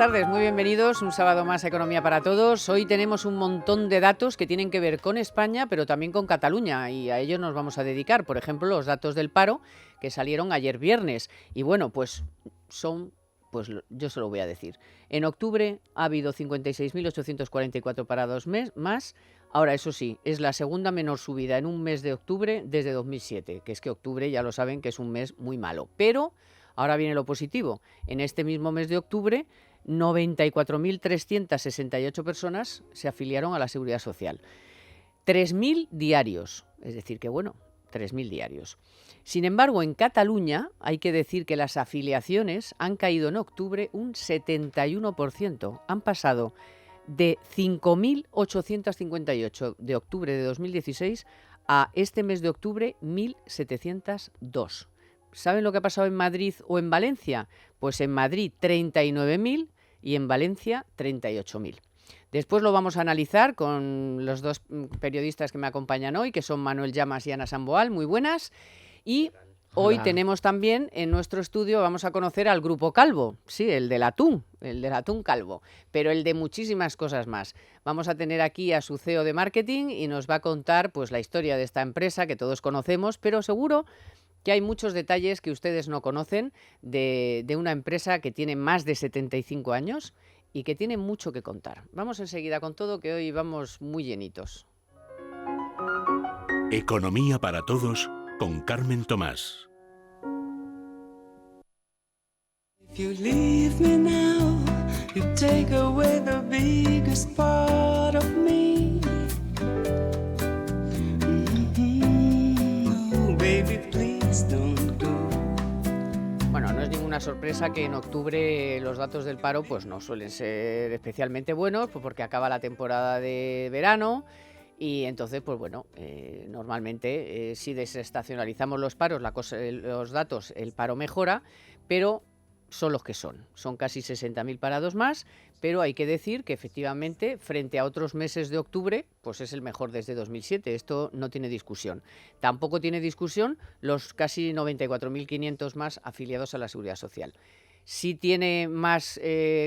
tardes, muy bienvenidos un sábado más a Economía para Todos. Hoy tenemos un montón de datos que tienen que ver con España, pero también con Cataluña, y a ellos nos vamos a dedicar. Por ejemplo, los datos del paro que salieron ayer viernes. Y bueno, pues yo se lo voy a decir. En octubre ha habido 56.844 parados más. Ahora, eso sí, es la segunda menor subida en un mes de octubre desde 2007, que es que octubre ya lo saben que es un mes muy malo. Pero ahora viene lo positivo. En este mismo mes de octubre, 94.368 personas se afiliaron a la Seguridad Social. 3.000 diarios, es decir, que bueno, 3.000 diarios. Sin embargo, en Cataluña hay que decir que las afiliaciones han caído en octubre un 71%. Han pasado de 5.858 de octubre de 2016 a este mes de octubre 1.702. ¿Saben lo que ha pasado en Madrid o en Valencia? Pues en Madrid 39.000 y en Valencia 38.000. Después lo vamos a analizar con los dos periodistas que me acompañan hoy, que son Manuel Llamas y Ana Samboal. Muy buenas. Y hoy tenemos también en nuestro estudio, vamos a conocer al Grupo Calvo, sí, el del atún calvo, pero el de muchísimas cosas más. Vamos a tener aquí a su CEO de marketing y nos va a contar pues la historia de esta empresa que todos conocemos, pero seguro que hay muchos detalles que ustedes no conocen de una empresa que tiene más de 75 años y que tiene mucho que contar. Vamos enseguida con todo, que hoy vamos muy llenitos. Economía para Todos con Carmen Tomás. If you leave me now, you take away the biggest part of me. Oh, baby, please don't go. Bueno, no es ninguna sorpresa que en octubre los datos del paro pues no suelen ser especialmente buenos, pues porque acaba la temporada de verano. Y entonces, pues bueno, normalmente si desestacionalizamos los paros, los datos, el paro mejora, pero son los que son. Son casi 60.000 parados más, pero hay que decir que efectivamente, frente a otros meses de octubre, pues es el mejor desde 2007. Esto no tiene discusión. Tampoco tiene discusión los casi 94.500 más afiliados a la Seguridad Social. Sí tiene más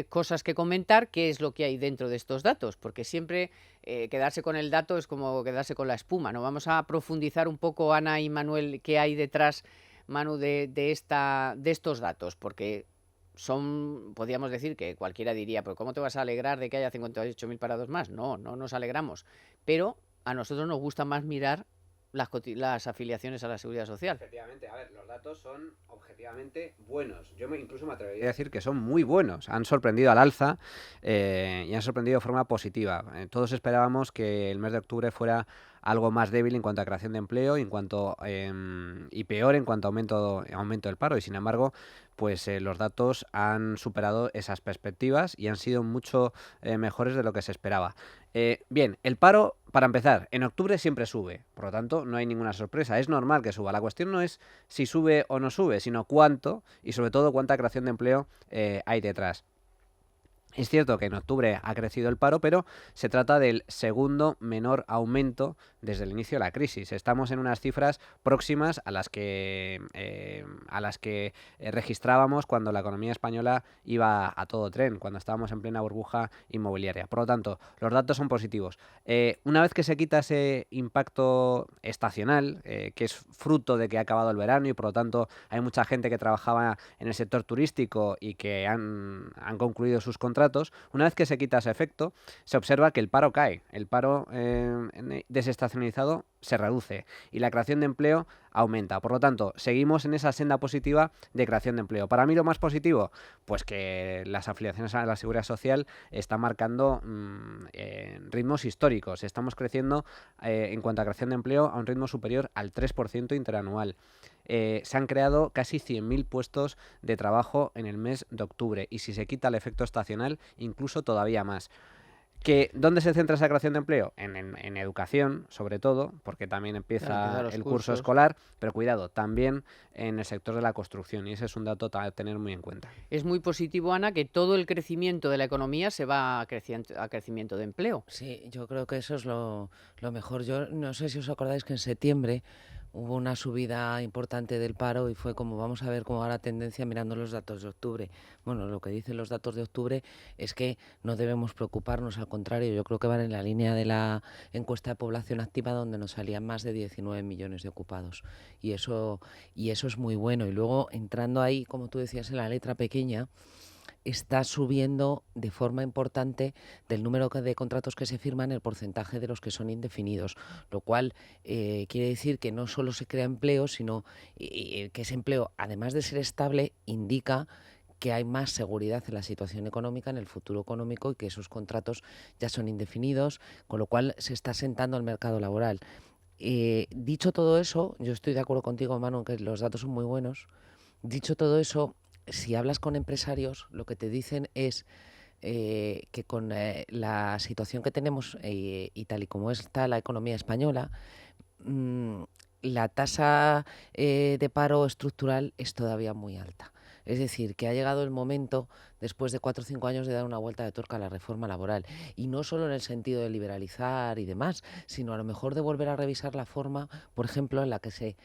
cosas que comentar, qué es lo que hay dentro de estos datos, porque siempre quedarse con el dato es como quedarse con la espuma, ¿no? Vamos a profundizar un poco, Ana y Manuel, qué hay detrás, Manu, de estos datos, porque podríamos decir que cualquiera diría, pero ¿cómo te vas a alegrar de que haya 58.000 parados más? No nos alegramos, pero a nosotros nos gusta más mirar las afiliaciones a la Seguridad Social. Efectivamente, a ver, los datos son objetivamente buenos. Incluso me atrevería a decir que son muy buenos. Han sorprendido al alza y han sorprendido de forma positiva. Todos esperábamos que el mes de octubre fuera algo más débil en cuanto a creación de empleo y peor en cuanto a aumento del paro, y sin embargo pues los datos han superado esas perspectivas y han sido mucho mejores de lo que se esperaba. Bien, el paro, para empezar, en octubre siempre sube, por lo tanto no hay ninguna sorpresa, es normal que suba. La cuestión no es si sube o no sube, sino cuánto y sobre todo cuánta creación de empleo hay detrás. Es cierto que en octubre ha crecido el paro, pero se trata del segundo menor aumento desde el inicio de la crisis. Estamos en unas cifras próximas a las que registrábamos cuando la economía española iba a todo tren, cuando estábamos en plena burbuja inmobiliaria. Por lo tanto, los datos son positivos. Una vez que se quita ese impacto estacional, que es fruto de que ha acabado el verano y por lo tanto hay mucha gente que trabajaba en el sector turístico y que han concluido sus contratos, una vez que se quita ese efecto, se observa que el paro cae. El paro desestacionalizado se reduce y la creación de empleo aumenta. Por lo tanto, seguimos en esa senda positiva de creación de empleo. Para mí lo más positivo, pues que las afiliaciones a la Seguridad Social están marcando ritmos históricos. Estamos creciendo en cuanto a creación de empleo a un ritmo superior al 3% interanual. Se han creado casi 100.000 puestos de trabajo en el mes de octubre y si se quita el efecto estacional, incluso todavía más. ¿Dónde se centra esa creación de empleo? En educación, sobre todo, porque también empieza el curso escolar, pero cuidado, también en el sector de la construcción, y ese es un dato a tener muy en cuenta. Es muy positivo, Ana, que todo el crecimiento de la economía se va a crecimiento de empleo. Sí, yo creo que eso es lo mejor. Yo no sé si os acordáis que en septiembre hubo una subida importante del paro y fue como vamos a ver cómo va la tendencia mirando los datos de octubre. Bueno, lo que dicen los datos de octubre es que no debemos preocuparnos, al contrario, yo creo que van en la línea de la encuesta de población activa donde nos salían más de 19 millones de ocupados y eso es muy bueno. Y luego entrando ahí, como tú decías, en la letra pequeña, está subiendo de forma importante del número de contratos que se firman el porcentaje de los que son indefinidos, lo cual quiere decir que no solo se crea empleo, sino que ese empleo, además de ser estable, indica que hay más seguridad en la situación económica, en el futuro económico, y que esos contratos ya son indefinidos, con lo cual se está sentando el mercado laboral. Dicho todo eso, yo estoy de acuerdo contigo, Manu, que los datos son muy buenos. Dicho todo eso, si hablas con empresarios, lo que te dicen es que con la situación que tenemos y tal y como está la economía española, la tasa de paro estructural es todavía muy alta. Es decir, que ha llegado el momento, después de 4 o 5 años, de dar una vuelta de tuerca a la reforma laboral. Y no solo en el sentido de liberalizar y demás, sino a lo mejor de volver a revisar la forma, por ejemplo, en la que se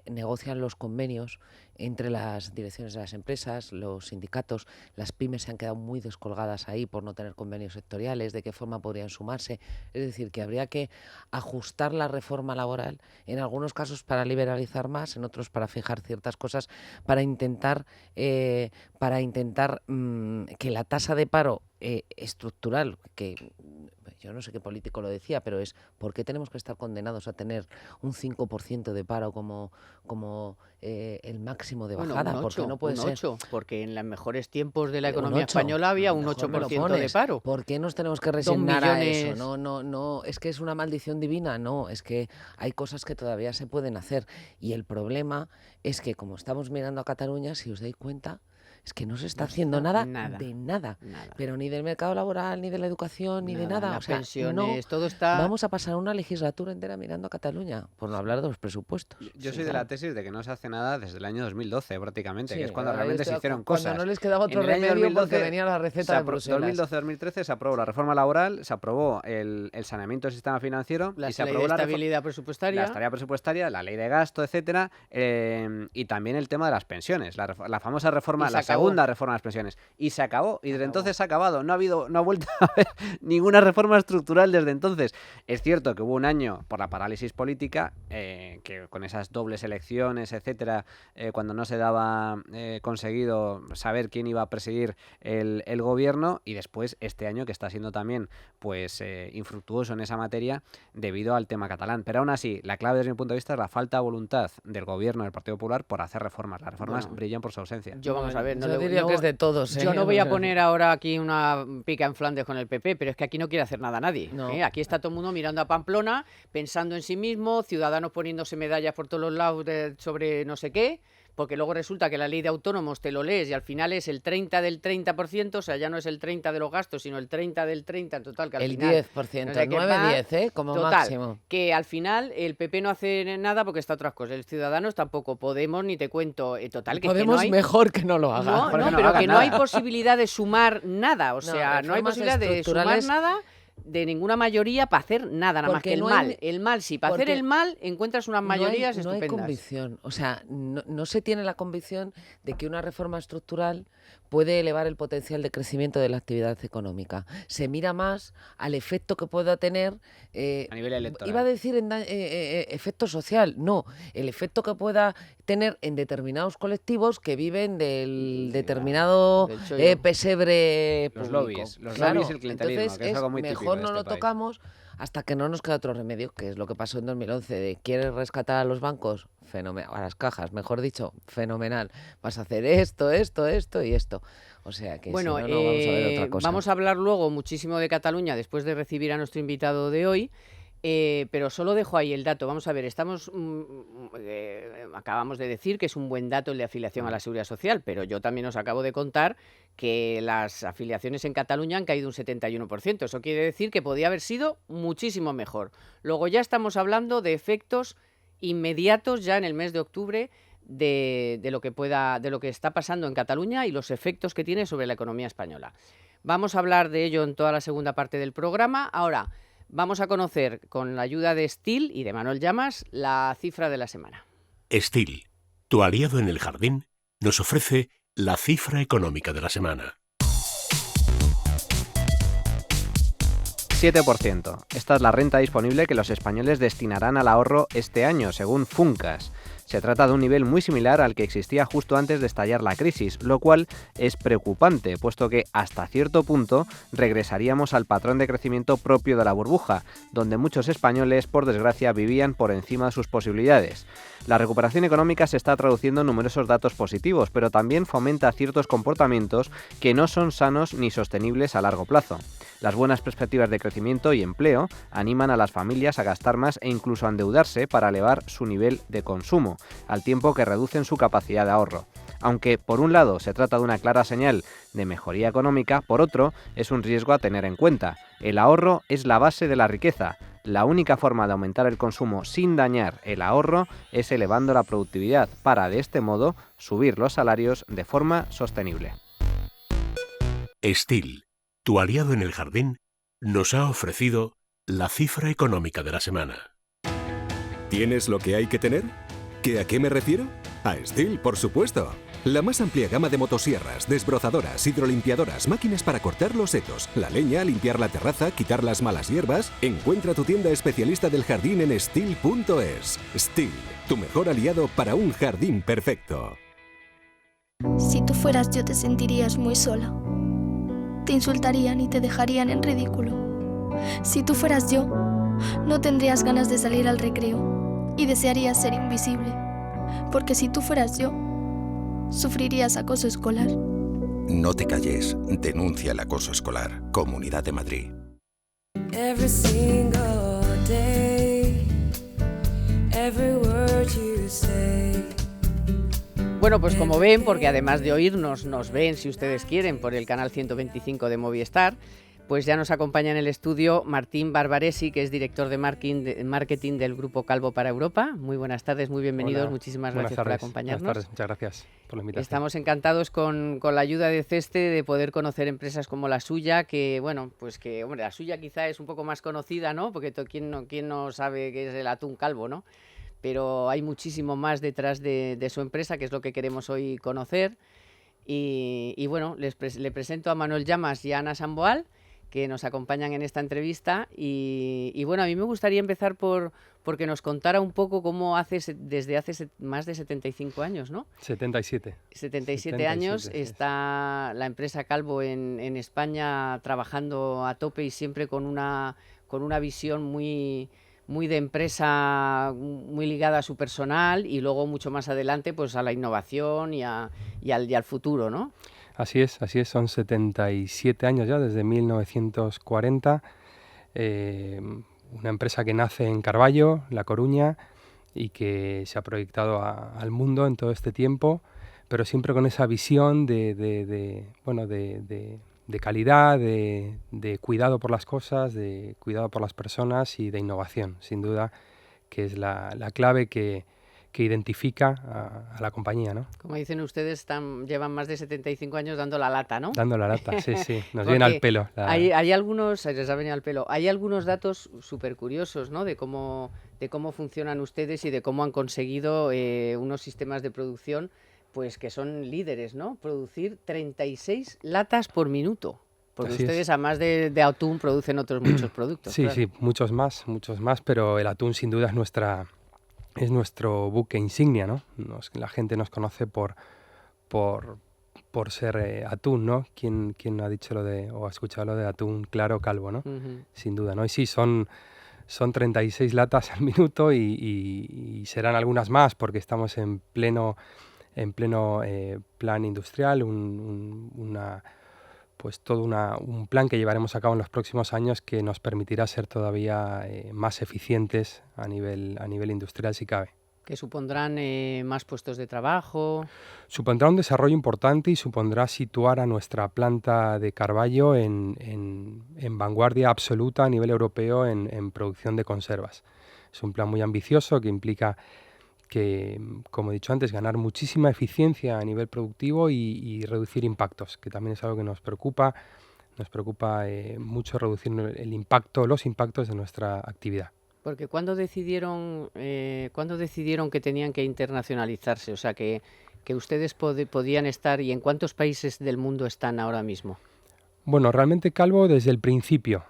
negocian los convenios entre las direcciones de las empresas, los sindicatos. Las pymes se han quedado muy descolgadas ahí por no tener convenios sectoriales, de qué forma podrían sumarse. Es decir, que habría que ajustar la reforma laboral, en algunos casos para liberalizar más, en otros para fijar ciertas cosas, para intentar que la tasa de paro estructural, que yo no sé qué político lo decía, pero es ¿por qué tenemos que estar condenados a tener un 5% de paro como el máximo de Bueno, bajada? un Porque 8, no puede un ser 8, porque en los mejores tiempos de la un economía 8. española había un Mejor me lo 8% de pones. paro. ¿Por qué nos tenemos que 2 resignar a eso? millones. No, es que es una maldición divina, no, es que hay cosas que todavía se pueden hacer. Y el problema es que, como estamos mirando a Cataluña, si os dais cuenta, es que no se está No se haciendo está nada nada, de nada. nada, Pero ni del mercado laboral, ni de la educación, ni de nada. nada. O Las sea, no pensiones, todo está... vamos a pasar una legislatura entera mirando a Cataluña, por no hablar de los presupuestos. Yo Sí, soy de claro. la tesis de que no se hace nada desde el año 2012 prácticamente, Sí, que es cuando ahora yo realmente se estoy hicieron cuando cosas. no les quedaba otro En el año remedio porque 2012 venía la receta de Bruselas. 2012-2013 se aprobó la reforma laboral, se aprobó el saneamiento del sistema financiero La y se ley aprobó de la estabilidad la presupuestaria. estabilidad presupuestaria, la ley de gasto, etcétera, y también el tema de las pensiones, la famosa reforma, Y se la acabó. segunda reforma de las pensiones. Y se acabó, y Se desde acabó. entonces se ha acabado. No ha vuelto a haber ninguna reforma estructural desde entonces. Es cierto que hubo un año por la parálisis política, que con esas dobles elecciones, etcétera, cuando no se daba conseguido saber quién iba a presidir el gobierno, y después este año que está siendo también pues infructuoso en esa materia debido al tema catalán. Pero aún así, la clave desde mi punto de vista es la falta de voluntad del gobierno del Partido Popular por hacer reformas. Las reformas Bueno, brillan por su ausencia. Yo vamos a ver, Yo diría que es de todos. yo no O voy a sea, poner ahora aquí una pica en Flandes con el PP, pero es que aquí no quiere hacer nada nadie. No. Aquí está todo el mundo mirando a Pamplona, pensando en sí mismo, ciudadanos poniéndose medallas por todos los lados sobre no sé qué, porque luego resulta que la ley de autónomos te lo lees y al final es el 30 del 30%, o sea, ya no es el 30 de los gastos, sino el 30 del 30 en total, que al el final... 10%, no sé qué va. 9-10, como Total, máximo. que al final el PP no hace nada porque está otras cosas. El Ciudadanos tampoco. Podemos, ni te cuento. Total, que es que Podemos no hay... mejor que no lo haga. No, Porque no, no pero hagan que no hay nada. posibilidad de sumar nada. O sea, no hay reformas posibilidad de sumar estructurales- nada de ninguna mayoría para hacer nada, nada más Porque que el no hay mal. ni- El mal sí, para hacer porque el mal encuentras unas mayorías no hay estupendas. convicción. O sea, no se tiene la convicción de que una reforma estructural puede elevar el potencial de crecimiento de la actividad económica. Se mira más al efecto que pueda tener... A nivel electoral. Iba a decir efecto social. No, el efecto que pueda tener en determinados colectivos que viven del determinado del chollo. pesebre Los público. lobbies, los Claro, lobbies y el clientelismo, entonces que es algo muy típico mejor de no este lo país. tocamos hasta que no nos queda otro remedio, que es lo que pasó en 2011. De ¿quieres rescatar a los bancos? A las cajas, mejor dicho, fenomenal. Vas a hacer esto y esto. O sea que Bueno, si no, no vamos a ver otra cosa. vamos a hablar luego muchísimo de Cataluña después de recibir a nuestro invitado de hoy. Pero solo dejo ahí el dato. Vamos a ver, acabamos de decir que es un buen dato el de afiliación a la Seguridad Social, pero yo también os acabo de contar que las afiliaciones en Cataluña han caído un 71%. Eso quiere decir que podía haber sido muchísimo mejor. Luego ya estamos hablando de efectos inmediatos ya en el mes de octubre de lo que está pasando en Cataluña y los efectos que tiene sobre la economía española. Vamos a hablar de ello en toda la segunda parte del programa. Ahora, vamos a conocer con la ayuda de Stihl y de Manuel Llamas la cifra de la semana. Stihl, tu aliado en el jardín, nos ofrece la cifra económica de la semana. 7%. Esta es la renta disponible que los españoles destinarán al ahorro este año, según Funcas. Se trata de un nivel muy similar al que existía justo antes de estallar la crisis, lo cual es preocupante, puesto que hasta cierto punto regresaríamos al patrón de crecimiento propio de la burbuja, donde muchos españoles, por desgracia, vivían por encima de sus posibilidades. La recuperación económica se está traduciendo en numerosos datos positivos, pero también fomenta ciertos comportamientos que no son sanos ni sostenibles a largo plazo. Las buenas perspectivas de crecimiento y empleo animan a las familias a gastar más e incluso a endeudarse para elevar su nivel de consumo, al tiempo que reducen su capacidad de ahorro. Aunque, por un lado, se trata de una clara señal de mejoría económica, por otro, es un riesgo a tener en cuenta. El ahorro es la base de la riqueza. La única forma de aumentar el consumo sin dañar el ahorro es elevando la productividad para, de este modo, subir los salarios de forma sostenible. Stihl, tu aliado en el jardín, nos ha ofrecido la cifra económica de la semana. ¿Tienes lo que hay que tener? ¿A qué me refiero? A Stihl, por supuesto. La más amplia gama de motosierras, desbrozadoras, hidrolimpiadoras, máquinas para cortar los setos, la leña, limpiar la terraza, quitar las malas hierbas. Encuentra tu tienda especialista del jardín en Stihl.es. Stihl, tu mejor aliado para un jardín perfecto. Si tú fueras yo, te sentirías muy sola. Te insultarían y te dejarían en ridículo. Si tú fueras yo, no tendrías ganas de salir al recreo y desearías ser invisible. Porque si tú fueras yo, sufrirías acoso escolar. No te calles, denuncia el acoso escolar. Comunidad de Madrid. Every single day, every word you say. Bueno, pues como ven, porque además de oírnos, nos ven, si ustedes quieren, por el canal 125 de Movistar, pues ya nos acompaña en el estudio Martín Barbaresi, que es director de marketing del Grupo Calvo para Europa. Muy buenas tardes, muy bienvenidos, Hola, muchísimas gracias por acompañarnos. Buenas tardes, muchas gracias por la invitación. Estamos encantados con la ayuda de CESTE de poder conocer empresas como la suya, que bueno, pues que hombre, la suya quizá es un poco más conocida, ¿no? Porque quién no sabe qué es el atún calvo, ¿no? Pero hay muchísimo más detrás de su empresa, que es lo que queremos hoy conocer. Y bueno, le presento a Manuel Llamas y a Ana Samboal, que nos acompañan en esta entrevista. Y bueno, a mí me gustaría empezar porque nos contara un poco cómo desde hace más de 75 años, ¿no? 77. 77 años sí. Está la empresa Calvo en España trabajando a tope y siempre con una visión muy de empresa, muy ligada a su personal y luego mucho más adelante pues a la innovación y al futuro, ¿no? Así es, son 77 años ya, desde 1940, una empresa que nace en Carballo, La Coruña, y que se ha proyectado al mundo en todo este tiempo, pero siempre con esa visión de calidad, de cuidado por las cosas, de cuidado por las personas y de innovación, sin duda, que es la clave que identifica a la compañía, ¿no? Como dicen ustedes, llevan más de 75 años dando la lata, ¿no? Dando la lata, sí, nos viene al pelo. Hay algunos, les ha venido al pelo, hay algunos datos súper curiosos, ¿no? De cómo funcionan ustedes y de cómo han conseguido unos sistemas de producción pues que son líderes, ¿no? Producir 36 latas por minuto. Porque Así ustedes, es. Además de atún, producen otros muchos productos. Sí, claro. sí, muchos más, pero el atún sin duda es nuestro buque insignia, ¿no? La gente nos conoce por ser atún, ¿no? ¿Quién ha dicho o ha escuchado lo de atún claro calvo, ¿no? Uh-huh. Sin duda, ¿no? Y sí, son 36 latas al minuto y serán algunas más porque estamos en pleno plan industrial, un plan que llevaremos a cabo en los próximos años que nos permitirá ser todavía más eficientes a nivel industrial si cabe. Que supondrán más puestos de trabajo. Supondrá un desarrollo importante y supondrá situar a nuestra planta de Carballo en vanguardia absoluta a nivel europeo en producción de conservas. Es un plan muy ambicioso que implica que, como he dicho antes, ganar muchísima eficiencia a nivel productivo y reducir impactos, que también es algo que nos preocupa, Nos preocupa mucho reducir los impactos de nuestra actividad. Porque ¿cuándo decidieron que tenían que internacionalizarse? O sea, que ustedes podían estar, ¿y en cuántos países del mundo están ahora mismo? Bueno, realmente Calvo desde el principio,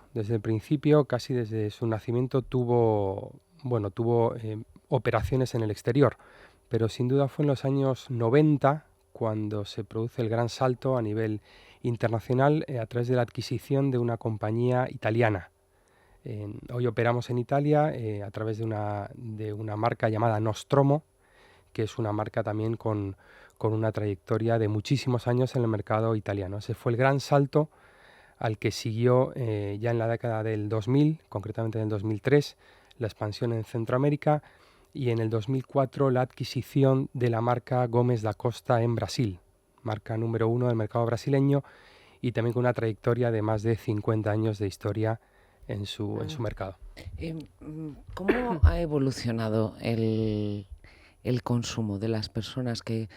casi desde su nacimiento, tuvo operaciones en el exterior, pero sin duda fue en los años 90 cuando se produce el gran salto a nivel internacional a través de la adquisición de una compañía italiana. Hoy operamos en Italia a través de una marca llamada Nostromo, que es una marca también con una trayectoria de muchísimos años en el mercado italiano. Ese fue el gran salto al que siguió ya en la década del 2000, concretamente en el 2003, la expansión en Centroamérica, y en el 2004 la adquisición de la marca Gómez da Costa en Brasil, marca número 1 del mercado brasileño, y también con una trayectoria de más de 50 años de historia en su mercado. ¿Cómo ha evolucionado el consumo de las personas que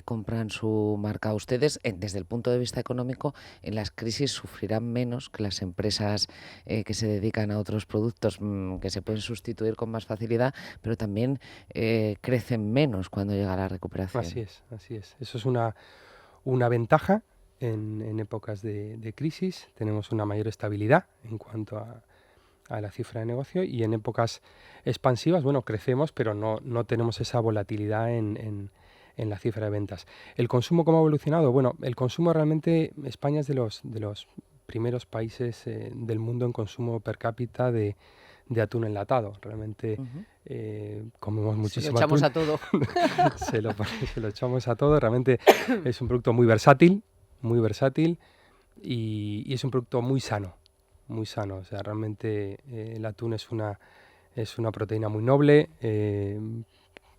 compran su marca? Ustedes, desde el punto de vista económico, en las crisis sufrirán menos que las empresas que se dedican a otros productos que se pueden sustituir con más facilidad, pero también crecen menos cuando llega la recuperación. Así es. Eso es una ventaja en épocas de crisis. Tenemos una mayor estabilidad en cuanto a la cifra de negocio, y en épocas expansivas, crecemos, pero no tenemos esa volatilidad en la cifra de ventas. ¿El consumo cómo ha evolucionado? Bueno, el consumo realmente, España es de los primeros países del mundo en consumo per cápita de atún enlatado. Realmente comemos muchísimo atún. Se lo echamos a todo. se lo echamos a todo. Realmente es un producto muy versátil, y es un producto muy sano. O sea, realmente el atún es una proteína muy noble,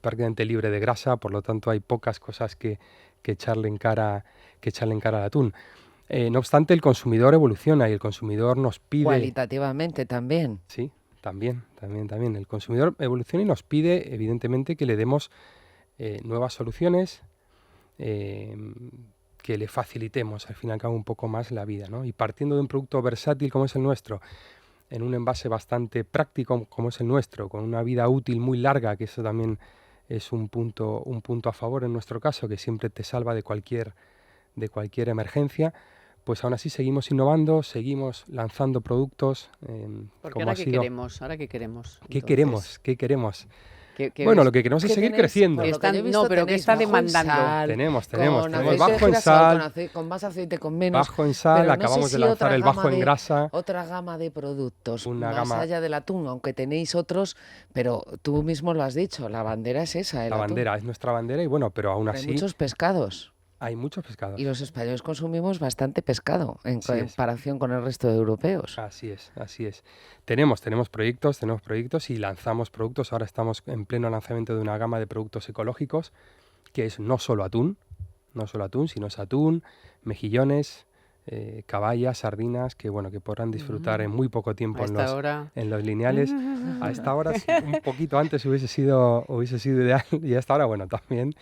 prácticamente libre de grasa, por lo tanto hay pocas cosas que echarle en cara al atún. No obstante, el consumidor evoluciona y el consumidor nos pide... Cualitativamente también. Sí, también. El consumidor evoluciona y nos pide, evidentemente, que le demos nuevas soluciones, que le facilitemos al fin y al cabo un poco más la vida, ¿no? Y partiendo de un producto versátil como es el nuestro, en un envase bastante práctico como es el nuestro, con una vida útil muy larga, que eso también es un punto a favor en nuestro caso, que siempre te salva de cualquier emergencia, pues aún así seguimos innovando, seguimos lanzando productos. Porque ahora qué queremos. ¿Qué queremos? Bueno, lo que queremos es seguir creciendo. Pero ¿qué está demandando? Tenemos bajo en sal, con más aceite, con menos. Bajo en sal, acabamos de lanzar el bajo en grasa. Otra gama de productos, allá del atún, aunque tenéis otros, pero tú mismo lo has dicho, la bandera es esa, el atún. Es nuestra bandera, y pero aún así... Hay muchos pescados. Hay muchos pescados. Y los españoles consumimos bastante pescado en comparación con el resto de europeos. Así es. Tenemos proyectos y lanzamos productos. Ahora estamos en pleno lanzamiento de una gama de productos ecológicos, que es no solo atún, sino es atún, mejillones, caballas, sardinas, que podrán disfrutar en muy poco tiempo en los lineales. A esta hora, un poquito antes hubiese sido ideal, y a esta hora, también.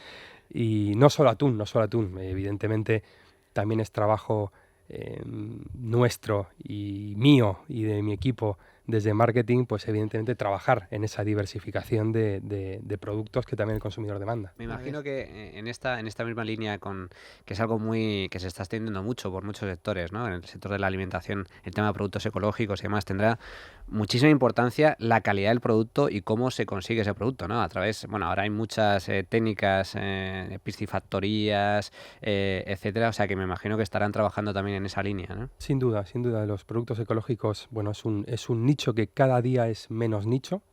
Y no solo atún, evidentemente también es trabajo nuestro y mío y de mi equipo desde marketing, pues evidentemente trabajar en esa diversificación de productos que también el consumidor demanda. Me imagino que en esta misma línea, que es algo que se está extendiendo mucho por muchos sectores, ¿no? En el sector de la alimentación, el tema de productos ecológicos y demás, tendrá muchísima importancia la calidad del producto y cómo se consigue ese producto, ¿no? A través, ahora hay muchas técnicas, piscifactorías, etcétera, o sea que me imagino que estarán trabajando también en esa línea, ¿no? Sin duda, los productos ecológicos, es un nicho que cada día es menos nicho.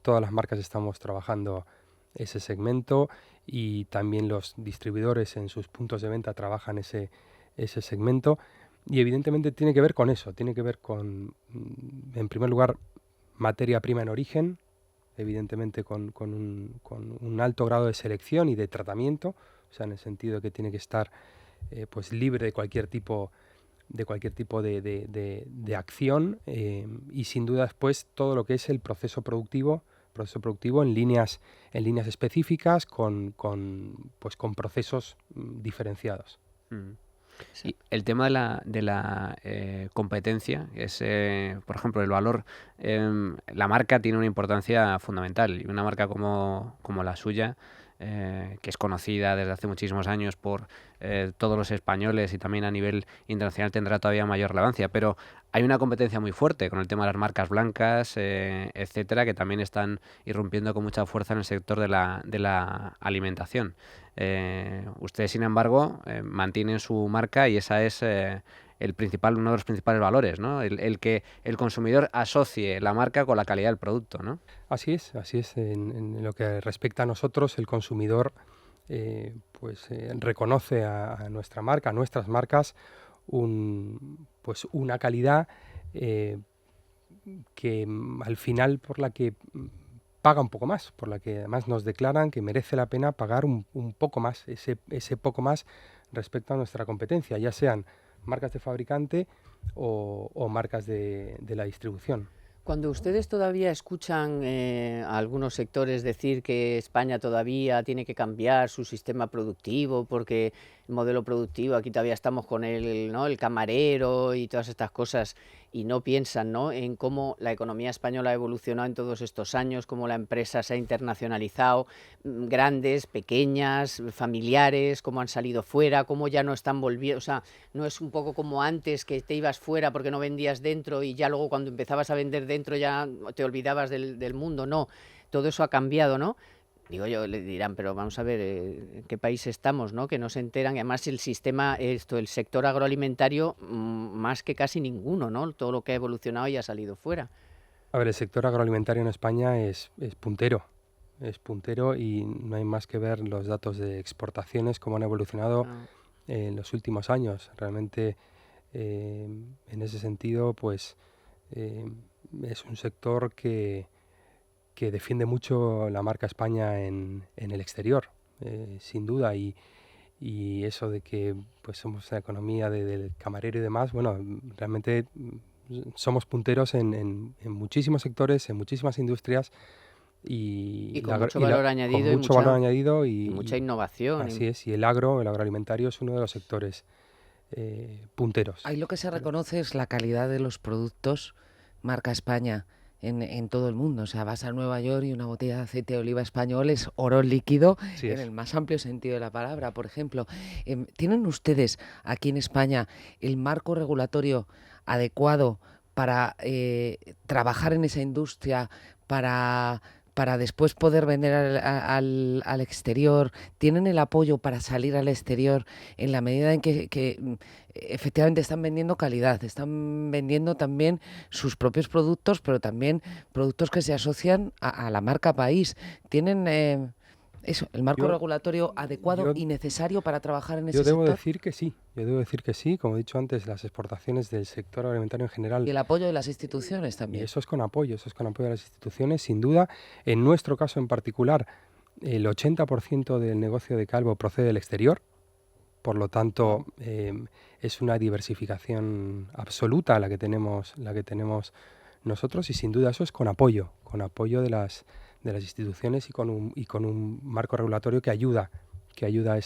Todas las marcas estamos trabajando ese segmento, y también los distribuidores en sus puntos de venta trabajan ese segmento, y evidentemente tiene que ver con eso, tiene que ver con, en primer lugar, materia prima en origen, evidentemente con un alto grado de selección y de tratamiento, o sea, en el sentido que tiene que estar libre de cualquier tipo de acción, y sin duda después todo lo que es el proceso productivo en líneas específicas con procesos diferenciados. Sí. Y el tema de la competencia es, por ejemplo, el valor. La marca tiene una importancia fundamental y una marca como la suya, que es conocida desde hace muchísimos años por todos los españoles y también a nivel internacional tendrá todavía mayor relevancia, pero hay una competencia muy fuerte con el tema de las marcas blancas, etcétera, que también están irrumpiendo con mucha fuerza en el sector de la alimentación. Ustedes, sin embargo, mantienen su marca y esa es uno de los principales valores, ¿no? El que el consumidor asocie la marca con la calidad del producto, ¿no? Así es, así es. En lo que respecta a nosotros, el consumidor reconoce a nuestra marca, a nuestras marcas, una calidad que al final por la que paga un poco más, por la que además nos declaran que merece la pena pagar un poco más, ese poco más respecto a nuestra competencia, ya sean marcas de fabricante o marcas de la distribución. Cuando ustedes todavía escuchan a algunos sectores decir que España todavía tiene que cambiar su sistema productivo porque el modelo productivo, aquí todavía estamos con el camarero y todas estas cosas, y no piensan, ¿no?, en cómo la economía española ha evolucionado en todos estos años, cómo la empresa se ha internacionalizado, grandes, pequeñas, familiares, cómo han salido fuera, cómo ya no están volviendo, o sea, no es un poco como antes que te ibas fuera porque no vendías dentro y ya luego cuando empezabas a vender dentro ya te olvidabas del mundo, no, todo eso ha cambiado, ¿no? Digo yo, le dirán, pero vamos a ver, ¿en qué país estamos, no? Que no se enteran, y además el sistema, el sector agroalimentario, más que casi ninguno, ¿no? Todo lo que ha evolucionado y ha salido fuera. A ver, el sector agroalimentario en España es puntero y no hay más que ver los datos de exportaciones, cómo han evolucionado en los últimos años. Realmente, en ese sentido, pues es un sector que defiende mucho la marca España en el exterior, sin duda, y eso de que pues somos la economía del camarero y demás, bueno, realmente somos punteros en muchísimos sectores, en muchísimas industrias y con mucho valor añadido, con mucho valor añadido y mucha innovación. Así es, y el agroalimentario es uno de los sectores punteros. Ahí lo que se reconoce es la calidad de los productos marca España en todo el mundo. O sea, vas a Nueva York y una botella de aceite de oliva español es oro líquido en el más amplio sentido de la palabra. Por ejemplo, ¿tienen ustedes aquí en España el marco regulatorio adecuado para trabajar en esa industria, para después poder vender al exterior? ¿Tienen el apoyo para salir al exterior en la medida en que efectivamente están vendiendo calidad, están vendiendo también sus propios productos, pero también productos que se asocian a la marca país? ¿Tienen el marco regulatorio adecuado y necesario para trabajar en ese sector? Yo debo decir que sí, como he dicho antes, las exportaciones del sector alimentario en general. Y el apoyo de las instituciones también. Y eso es con apoyo de las instituciones, sin duda. En nuestro caso en particular, el 80% del negocio de Calvo procede del exterior, por lo tanto es una diversificación absoluta la que tenemos nosotros, y sin duda eso es con apoyo de las instituciones y con un marco regulatorio que ayuda a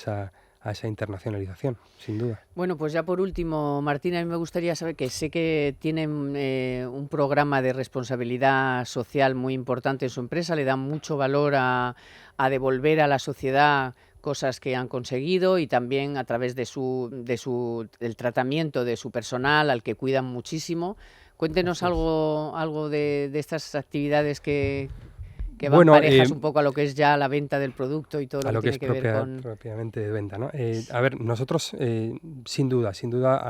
esa internacionalización, sin duda. Bueno, pues ya por último, Martina, a mí me gustaría saber que sé que tienen un programa de responsabilidad social muy importante en su empresa, le dan mucho valor a devolver a la sociedad cosas que han conseguido y también a través del tratamiento de su personal, al que cuidan muchísimo. Cuéntenos algo de estas actividades que van parejas un poco a lo que es ya la venta del producto y todo lo que tiene que ver con... propiamente de venta, ¿no? A ver, nosotros, sin duda,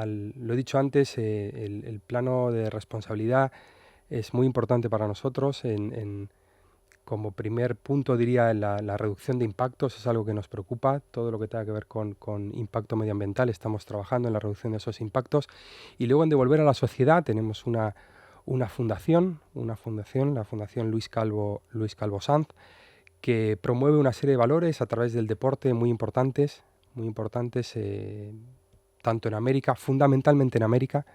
lo he dicho antes, el plano de responsabilidad es muy importante para nosotros. Como primer punto diría la reducción de impactos, es algo que nos preocupa, todo lo que tenga que ver con impacto medioambiental, estamos trabajando en la reducción de esos impactos. Y luego en devolver a la sociedad tenemos una fundación, la Fundación Luis Calvo Sanz, que promueve una serie de valores a través del deporte muy importantes, tanto en América, fundamentalmente en América,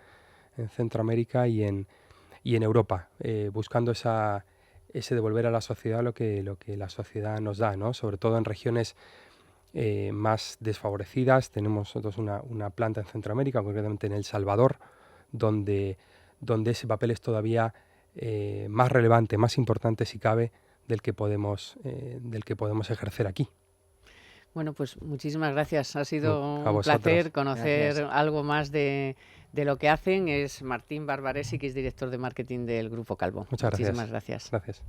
en Centroamérica y en Europa, buscando ese devolver a la sociedad lo que la sociedad nos da, ¿no? Sobre todo en regiones más desfavorecidas. Tenemos nosotros una planta en Centroamérica, concretamente en El Salvador, donde ese papel es todavía más relevante, más importante si cabe, del que podemos ejercer aquí. Bueno, pues muchísimas gracias. Ha sido A un vosotros. placer conocer Gracias. algo más de lo que hacen. Es Martín Barbaresi, que es director de marketing del Grupo Calvo. Muchas gracias. Muchísimas gracias. Gracias.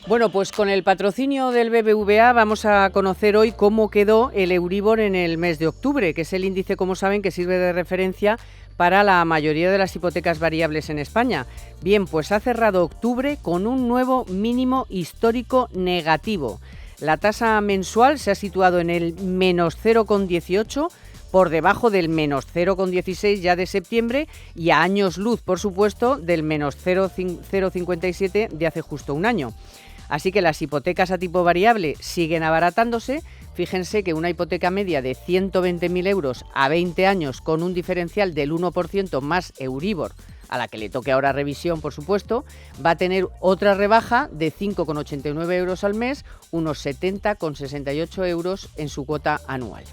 Bueno, pues con el patrocinio del BBVA vamos a conocer hoy cómo quedó el Euribor en el mes de octubre, que es el índice, como saben, que sirve de referencia para la mayoría de las hipotecas variables en España. Bien, pues ha cerrado octubre con un nuevo mínimo histórico negativo. La tasa mensual se ha situado en el menos 0,18, por debajo del menos 0,16 ya de septiembre y a años luz, por supuesto, del menos 0,57 de hace justo un año. Así que las hipotecas a tipo variable siguen abaratándose. Fíjense que una hipoteca media de 120.000 euros a 20 años con un diferencial del 1% más Euribor, a la que le toque ahora revisión, por supuesto, va a tener otra rebaja de 5,89 euros al mes, unos 70,68 euros en su cuota anual.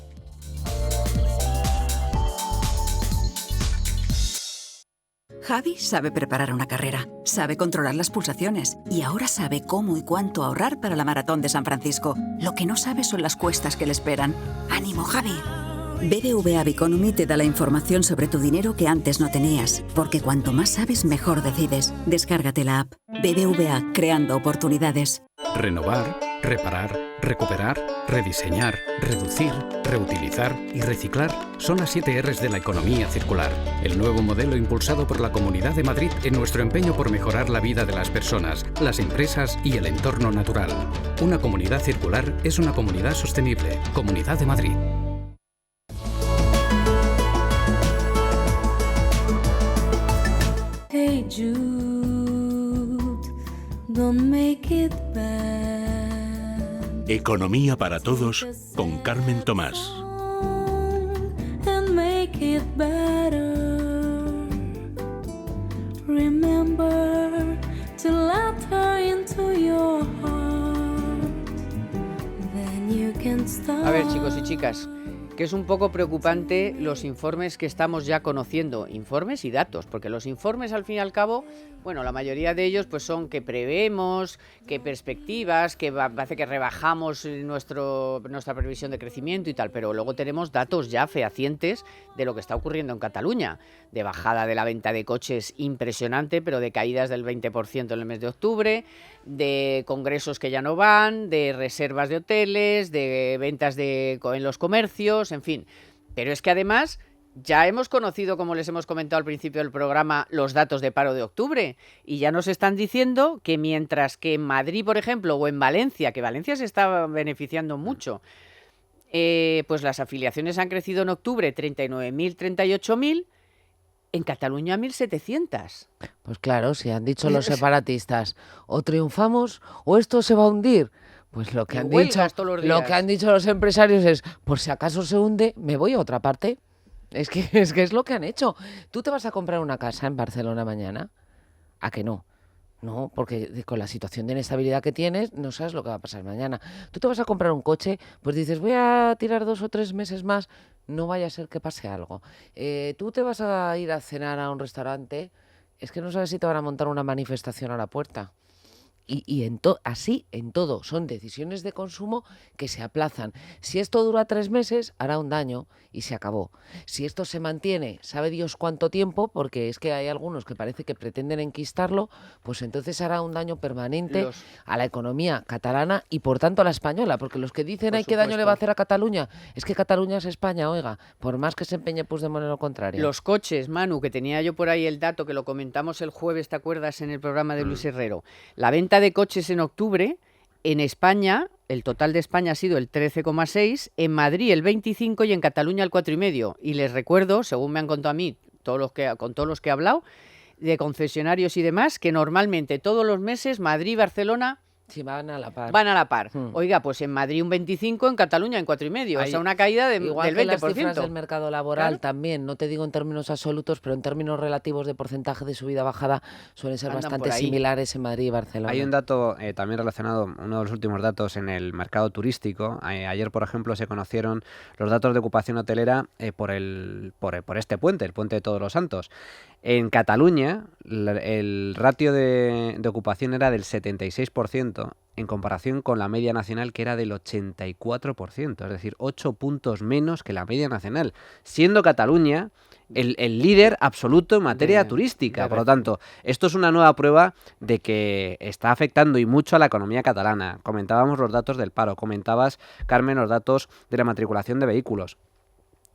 Javi sabe preparar una carrera, sabe controlar las pulsaciones y ahora sabe cómo y cuánto ahorrar para la Maratón de San Francisco. Lo que no sabe son las cuestas que le esperan. ¡Ánimo, Javi! BBVA Biconomy te da la información sobre tu dinero que antes no tenías, porque cuanto más sabes, mejor decides. Descárgate la app. BBVA, creando oportunidades. Renovar, reparar, recuperar, rediseñar, reducir, reutilizar y reciclar son las 7 R's de la economía circular. El nuevo modelo impulsado por la Comunidad de Madrid en nuestro empeño por mejorar la vida de las personas, las empresas y el entorno natural. Una comunidad circular es una comunidad sostenible. Comunidad de Madrid. Hey Jude, don't make it bad. Economía para todos con Carmen Tomás. And make it better. Remember to let her into your heart. Then you can start. A ver, chicos y chicas, que es un poco preocupante los informes que estamos ya conociendo, informes y datos, porque los informes al fin y al cabo, bueno, la mayoría de ellos pues son que prevemos, que perspectivas, que parece que rebajamos nuestra previsión de crecimiento y tal, pero luego tenemos datos ya fehacientes de lo que está ocurriendo en Cataluña, de bajada de la venta de coches impresionante, pero de caídas del 20% en el mes de octubre, de congresos que ya no van, de reservas de hoteles, de ventas en los comercios, en fin. Pero es que además ya hemos conocido, como les hemos comentado al principio del programa, los datos de paro de octubre y ya nos están diciendo que mientras que en Madrid, por ejemplo, o en Valencia, que Valencia se está beneficiando mucho, pues las afiliaciones han crecido en octubre 39.000, 38.000, en Cataluña 1.700. Pues claro, si han dicho los separatistas, o triunfamos o esto se va a hundir. Pues lo que han dicho los empresarios es, por si acaso se hunde, me voy a otra parte. Es que es lo que han hecho. ¿Tú te vas a comprar una casa en Barcelona mañana? ¿A que no? No, porque con la situación de inestabilidad que tienes, no sabes lo que va a pasar mañana. Tú te vas a comprar un coche, pues dices, voy a tirar 2 o 3 meses más, no vaya a ser que pase algo. Tú te vas a ir a cenar a un restaurante, es que no sabes si te van a montar una manifestación a la puerta. Y así en todo, son decisiones de consumo que se aplazan. Si esto dura 3 meses, hará un daño y se acabó. Si esto se mantiene, sabe Dios cuánto tiempo, porque es que hay algunos que parece que pretenden enquistarlo, pues entonces hará un daño permanente a la economía catalana y por tanto a la española, porque los que dicen qué daño le va a hacer a Cataluña, es que Cataluña es España, oiga, por más que se empeñe Puigdemont en lo contrario. Los coches, Manu, que tenía yo por ahí el dato, que lo comentamos el jueves, ¿te acuerdas?, en el programa de Luis Herrero. La venta de coches en octubre, en España, el total de España ha sido el 13,6, en Madrid el 25 y en Cataluña el 4,5. Y les recuerdo, según me han contado a mí, con todos los que he hablado, de concesionarios y demás, que normalmente todos los meses Madrid y Barcelona Sí, van a la par. Van a la par. Oiga, pues en Madrid un 25, en Cataluña en 4,5. O sea, una caída Igual del que 20%. las cifras del mercado laboral Claro. también, no te digo en términos absolutos, pero en términos relativos de porcentaje de subida-bajada suelen ser Andan bastante por ahí. similares en Madrid y Barcelona. Hay un dato también relacionado, uno de los últimos datos en el mercado turístico. Ayer, por ejemplo, se conocieron los datos de ocupación hotelera por este puente, el puente de Todos los Santos. En Cataluña, el ratio de ocupación era del 76%, en comparación con la media nacional, que era del 84%, es decir, 8 puntos menos que la media nacional, siendo Cataluña el líder absoluto en materia turística. Por lo tanto, esto es una nueva prueba de que está afectando y mucho a la economía catalana. Comentábamos los datos del paro, comentabas, Carmen, los datos de la matriculación de vehículos.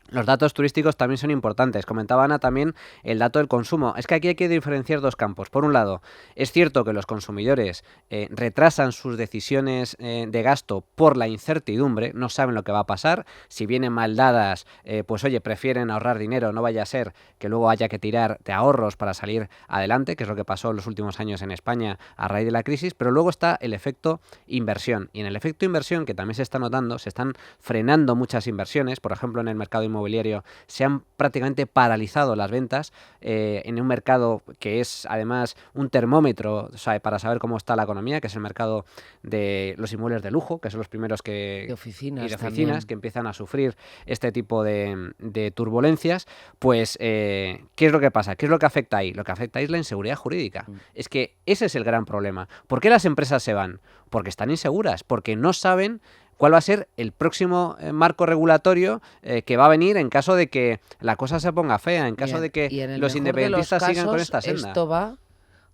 Los datos turísticos también son importantes. Comentaba Ana también el dato del consumo. Es que aquí hay que diferenciar dos campos. Por un lado, es cierto que los consumidores retrasan sus decisiones de gasto por la incertidumbre, no saben lo que va a pasar. Si vienen mal dadas, pues oye, prefieren ahorrar dinero, no vaya a ser que luego haya que tirar de ahorros para salir adelante, que es lo que pasó en los últimos años en España a raíz de la crisis. Pero luego está el efecto inversión. Y en el efecto inversión, que también se está notando, se están frenando muchas inversiones. Por ejemplo, en el mercado inmobiliario se han prácticamente paralizado las ventas en un mercado que es además un termómetro, o sea, para saber cómo está la economía, que es el mercado de los inmuebles de lujo, que son los primeros de oficinas, y de oficinas que empiezan a sufrir este tipo de turbulencias. Pues, ¿qué es lo que pasa? ¿Qué es lo que afecta ahí? Lo que afecta ahí es la inseguridad jurídica. Es que ese es el gran problema. ¿Por qué las empresas se van? Porque están inseguras, porque no saben cuál va a ser el próximo marco regulatorio que va a venir en caso de que la cosa se ponga fea, en caso de que los independentistas sigan con esta senda. Esto va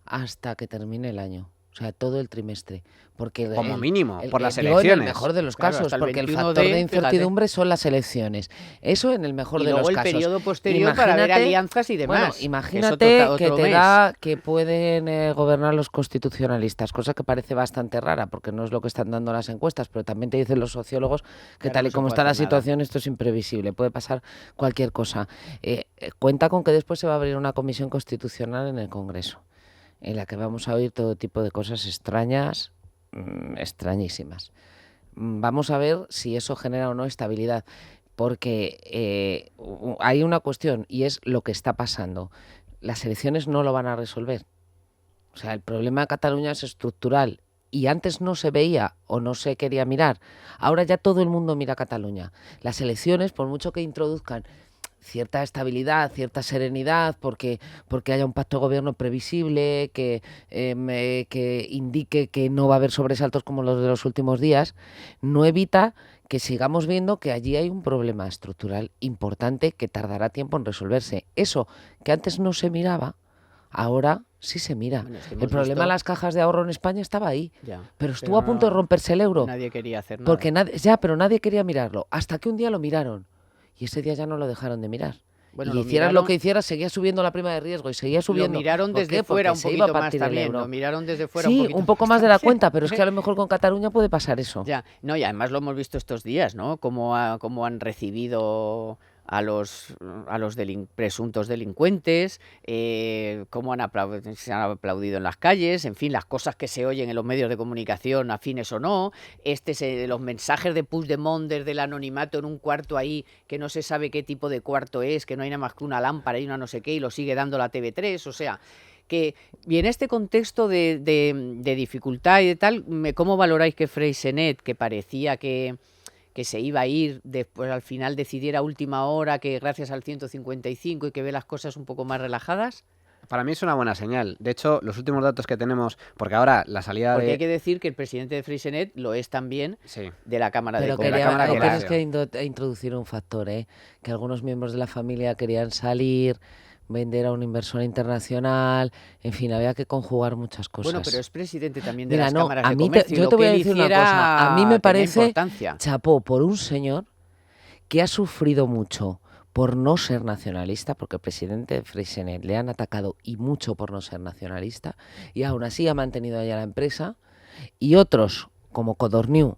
hasta que termine el año. O sea, todo el trimestre. Porque como mínimo, por las en elecciones. el mejor de los Claro, casos, hasta el porque el 21 factor de fíjate. incertidumbre son las elecciones. Eso en el mejor Y de los luego el casos. periodo posterior para ver alianzas y demás. Bueno, Es imagínate otro que te mes. da que pueden gobernar los constitucionalistas, cosa que parece bastante rara, porque no es lo que están dando las encuestas, pero también te dicen los sociólogos que Claro, tal no y se como puede está la hacer nada. situación, esto es imprevisible, puede pasar cualquier cosa. Cuenta con que después se va a abrir una comisión constitucional en el Congreso, en la que vamos a oír todo tipo de cosas extrañas, extrañísimas. Vamos a ver si eso genera o no estabilidad, porque hay una cuestión y es lo que está pasando. Las elecciones no lo van a resolver. O sea, el problema de Cataluña es estructural y antes no se veía o no se quería mirar. Ahora ya todo el mundo mira a Cataluña. Las elecciones, por mucho que introduzcan cierta estabilidad, cierta serenidad, porque haya un pacto de gobierno previsible, que indique que no va a haber sobresaltos como los de los últimos días, no evita que sigamos viendo que allí hay un problema estructural importante que tardará tiempo en resolverse. Eso que antes no se miraba, ahora sí se mira. Bueno, es que El hemos problema visto- de las cajas de ahorro en España estaba ahí, Ya, pero estuvo a punto de no- romperse el euro. Nadie quería hacer nada. Porque pero nadie quería mirarlo, hasta que un día lo miraron. Y ese día ya no lo dejaron de mirar. Bueno, y lo hicieras lo miraron- que hicieras, seguía subiendo la prima de riesgo y seguía subiendo. Lo miraron ¿Por desde qué? fuera Porque un se iba a poquito más partir el también. euro. Lo miraron desde fuera Sí, un un poco más de la también. cuenta, pero es que a lo mejor con Cataluña puede pasar eso. Ya, no, y además lo hemos visto estos días, ¿no? Cómo han recibido a los presuntos delincuentes, cómo se han aplaudido en las calles, en fin, las cosas que se oyen en los medios de comunicación, afines o no, los mensajes de Puigdemont desde el anonimato en un cuarto ahí, que no se sabe qué tipo de cuarto es, que no hay nada más que una lámpara y una no sé qué, y lo sigue dando la TV3, o sea... Y en este contexto de dificultad y de tal, ¿cómo valoráis que Freixenet, que parecía que se iba a ir, después al final decidiera a última hora que gracias al 155 y que ve las cosas un poco más relajadas? Para mí es una buena señal. De hecho, los últimos datos que tenemos, porque ahora la salida Porque de... hay que decir que el presidente de Freixenet lo es también de la Cámara Pero de Comercio. ahí tienes que introducir un factor, que algunos miembros de la familia querían salir, vender a un inversor internacional, en fin, había que conjugar muchas cosas. Bueno, pero es presidente también de Mira, las no, cámaras a de mí comercio. yo te voy a decir una cosa, a mí me parece importancia. chapó por un señor que ha sufrido mucho por no ser nacionalista, porque el presidente de Freixenet le han atacado y mucho por no ser nacionalista, y aún así ha mantenido allá la empresa, y otros, como Codorniu,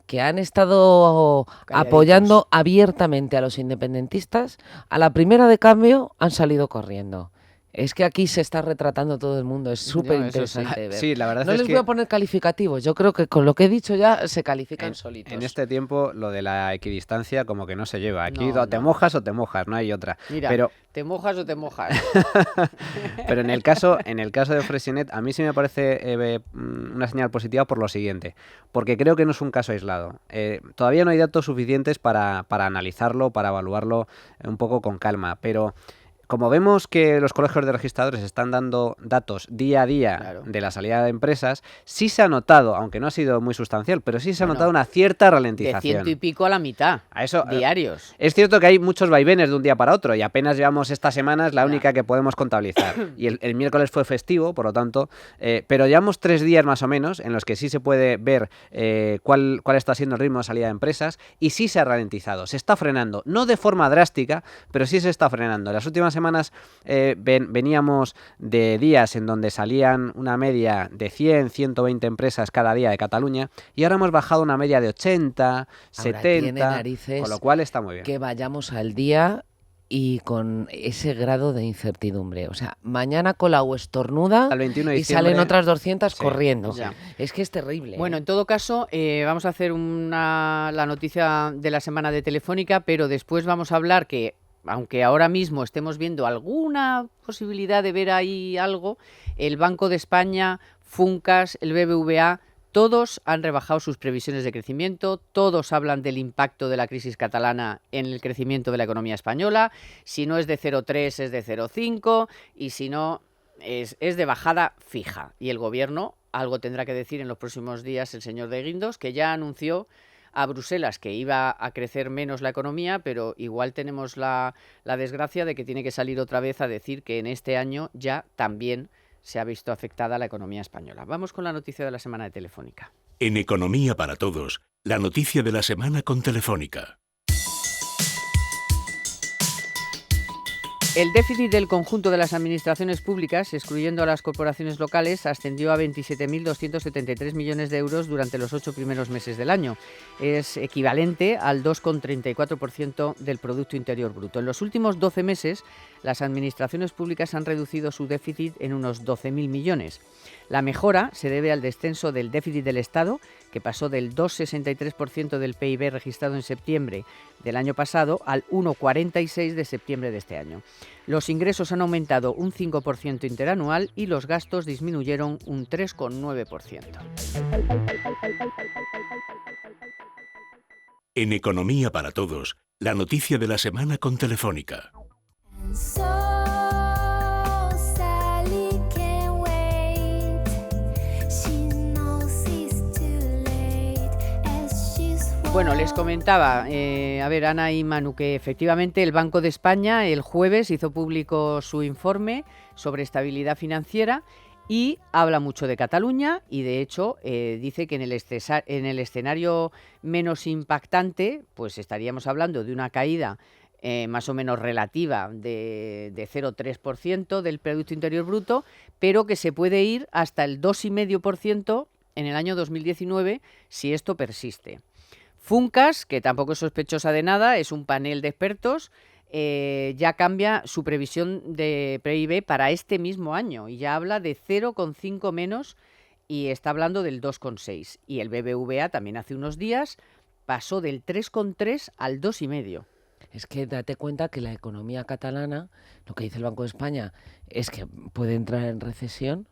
que han estado apoyando abiertamente a los independentistas, a la primera de cambio han salido corriendo. Es que aquí se está retratando todo el mundo, es súper interesante ver. Sí, la verdad No es les que voy a poner calificativos, yo creo que con lo que he dicho ya se califican solitos. en este tiempo lo de la equidistancia como que no se lleva. Aquí No, te no. mojas o te mojas, no hay otra. Mira, Pero ¿te mojas o te mojas? Pero en el caso de Fresinet, a mí sí me parece una señal positiva por lo siguiente, porque creo que no es un caso aislado. Todavía no hay datos suficientes para analizarlo, para evaluarlo un poco con calma, pero como vemos que los colegios de registradores están dando datos día a día Claro. de la salida de empresas, sí se ha notado, aunque no ha sido muy sustancial, pero sí se ha Bueno, notado una cierta De ralentización. 100 y pico a la mitad, A eso, diarios. es cierto que hay muchos vaivenes de un día para otro y apenas llevamos esta semana, es la Ya. única que podemos contabilizar. Y el miércoles fue festivo, por lo tanto, pero llevamos 3 días más o menos en los que sí se puede ver cuál está siendo el ritmo de salida de empresas y sí se ha ralentizado, se está frenando, no de forma drástica, pero sí se está frenando. En las últimas semanas veníamos de días en donde salían una media de 100, 120 empresas cada día de Cataluña y ahora hemos bajado a una media de 80, Ahora tiene 70, narices con lo cual está muy bien. que vayamos al día y con ese grado de incertidumbre. O sea, mañana cola o estornuda Al 21 de y diciembre, salen otras 200 sí, corriendo. ya. Es que es terrible. Bueno, en todo caso, vamos a hacer la noticia de la semana de Telefónica, pero después vamos a hablar que, aunque ahora mismo estemos viendo alguna posibilidad de ver ahí algo, el Banco de España, Funcas, el BBVA, todos han rebajado sus previsiones de crecimiento, todos hablan del impacto de la crisis catalana en el crecimiento de la economía española. Si no es de 0,3 es de 0,5 y si no es de bajada fija. Y el gobierno algo tendrá que decir en los próximos días el señor de Guindos, que ya anunció a Bruselas que iba a crecer menos la economía, pero igual tenemos la desgracia de que tiene que salir otra vez a decir que en este año ya también se ha visto afectada la economía española. Vamos con la noticia de la semana de Telefónica. En Economía para Todos, la noticia de la semana con Telefónica. El déficit del conjunto de las administraciones públicas, excluyendo a las corporaciones locales, ascendió a 27.273 millones de euros durante los 8 primeros meses del año. Es equivalente al 2,34% del Producto Interior Bruto. En los últimos 12 meses, las administraciones públicas han reducido su déficit en unos 12.000 millones. La mejora se debe al descenso del déficit del Estado, que pasó del 2,63% del PIB registrado en septiembre del año pasado al 1,46% de septiembre de este año. Los ingresos han aumentado un 5% interanual y los gastos disminuyeron un 3,9%. En Economía para Todos, la noticia de la semana con Telefónica. Bueno, les comentaba, Ana y Manu, que efectivamente el Banco de España el jueves hizo público su informe sobre estabilidad financiera y habla mucho de Cataluña y de hecho dice que en el escenario menos impactante pues estaríamos hablando de una caída más o menos relativa de 0,3% del Producto Interior Bruto, pero que se puede ir hasta el 2,5% en el año 2019 si esto persiste. Funcas, que tampoco es sospechosa de nada, es un panel de expertos, ya cambia su previsión de PIB para este mismo año y ya habla de 0,5 menos y está hablando del 2,6. Y el BBVA también hace unos días pasó del 3,3 al 2,5. Es que date cuenta que la economía catalana, lo que dice el Banco de España, es que puede entrar en recesión.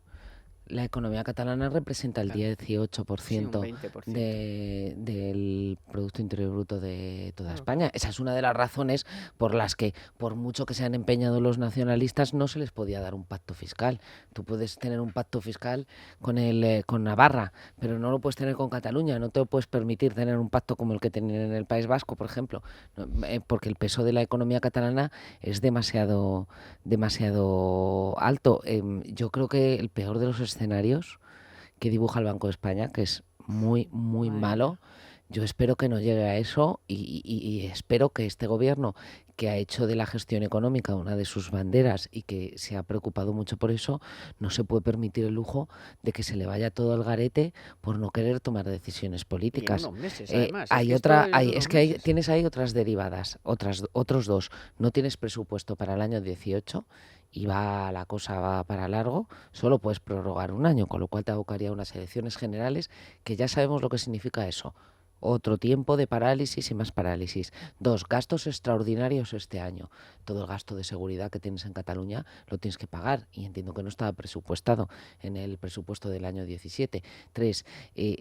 La economía catalana representa el 18% del Producto Interior Bruto de toda España. Esa es una de las razones por las que, por mucho que se han empeñado los nacionalistas, no se les podía dar un pacto fiscal. Tú puedes tener un pacto fiscal con Navarra, pero no lo puedes tener con Cataluña. No te puedes permitir tener un pacto como el que tenían en el País Vasco, por ejemplo, porque el peso de la economía catalana es demasiado alto. Yo creo que el peor de los escenarios que dibuja el Banco de España, que es muy malo, yo espero que no llegue a eso y espero que este gobierno, que ha hecho de la gestión económica una de sus banderas y que se ha preocupado mucho por eso, no se puede permitir el lujo de que se le vaya todo al garete por no querer tomar decisiones políticas. Y en unos meses, además. Tienes ahí otras derivadas, otros dos. No tienes presupuesto para el año 18 y la cosa va para largo, solo puedes prorrogar un año, con lo cual te abocaría a unas elecciones generales que ya sabemos lo que significa eso. Otro tiempo de parálisis y más parálisis. 2, gastos extraordinarios este año. Todo el gasto de seguridad que tienes en Cataluña lo tienes que pagar y entiendo que no estaba presupuestado en el presupuesto del año 17. 3,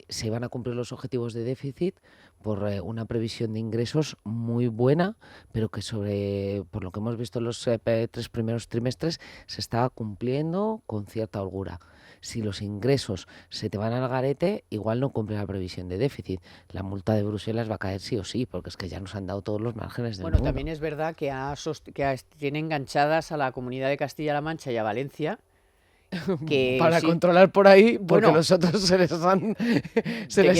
se van a cumplir los objetivos de déficit por una previsión de ingresos muy buena, pero que por lo que hemos visto en los 3 primeros trimestres se estaba cumpliendo con cierta holgura. Si los ingresos se te van al garete, igual no cumple la previsión de déficit. La multa de Bruselas va a caer sí o sí, porque es que ya nos han dado todos los márgenes del mundo. Bueno, también es verdad que tiene enganchadas a la Comunidad de Castilla-La Mancha y a Valencia. Para controlar por ahí, porque los otros se les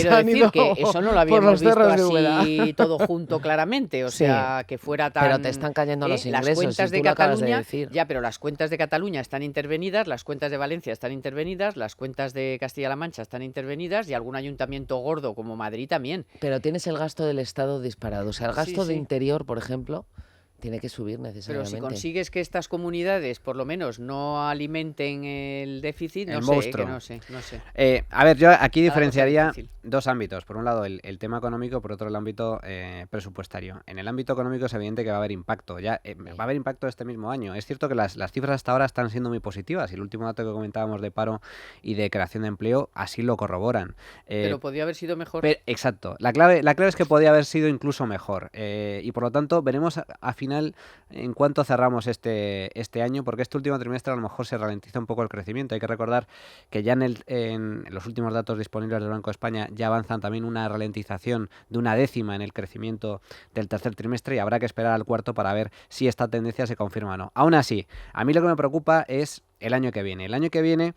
han ido que eso no lo habíamos visto así todo junto claramente, o sea, que fuera tan... Pero te están cayendo los ingresos, las cuentas si de tú lo acabas Cataluña, de decir. ya, pero las cuentas de Cataluña están intervenidas, las cuentas de Valencia están intervenidas, las cuentas de Castilla-La Mancha están intervenidas y algún ayuntamiento gordo como Madrid también. Pero tienes el gasto del Estado disparado, o sea, el gasto de interior, por ejemplo, tiene que subir necesariamente. Pero si consigues que estas comunidades, por lo menos, no alimenten el déficit, no sé. A ver, yo aquí diferenciaría dos ámbitos. Por un lado, el tema económico, por otro, el ámbito presupuestario. En el ámbito económico es evidente que va a haber impacto. Va a haber impacto este mismo año. Es cierto que las cifras hasta ahora están siendo muy positivas y el último dato que comentábamos de paro y de creación de empleo así lo corroboran. Pero podría haber sido mejor. Exacto. La clave es que podría haber sido incluso mejor. Y por lo tanto, veremos a final en cuánto cerramos este año, porque este último trimestre a lo mejor se ralentiza un poco el crecimiento. Hay que recordar que ya en los últimos datos disponibles del Banco de España ya avanzan también una ralentización de 1/10 en el crecimiento del tercer trimestre y habrá que esperar al cuarto para ver si esta tendencia se confirma o no. Aún así, a mí lo que me preocupa es el año que viene. El año que viene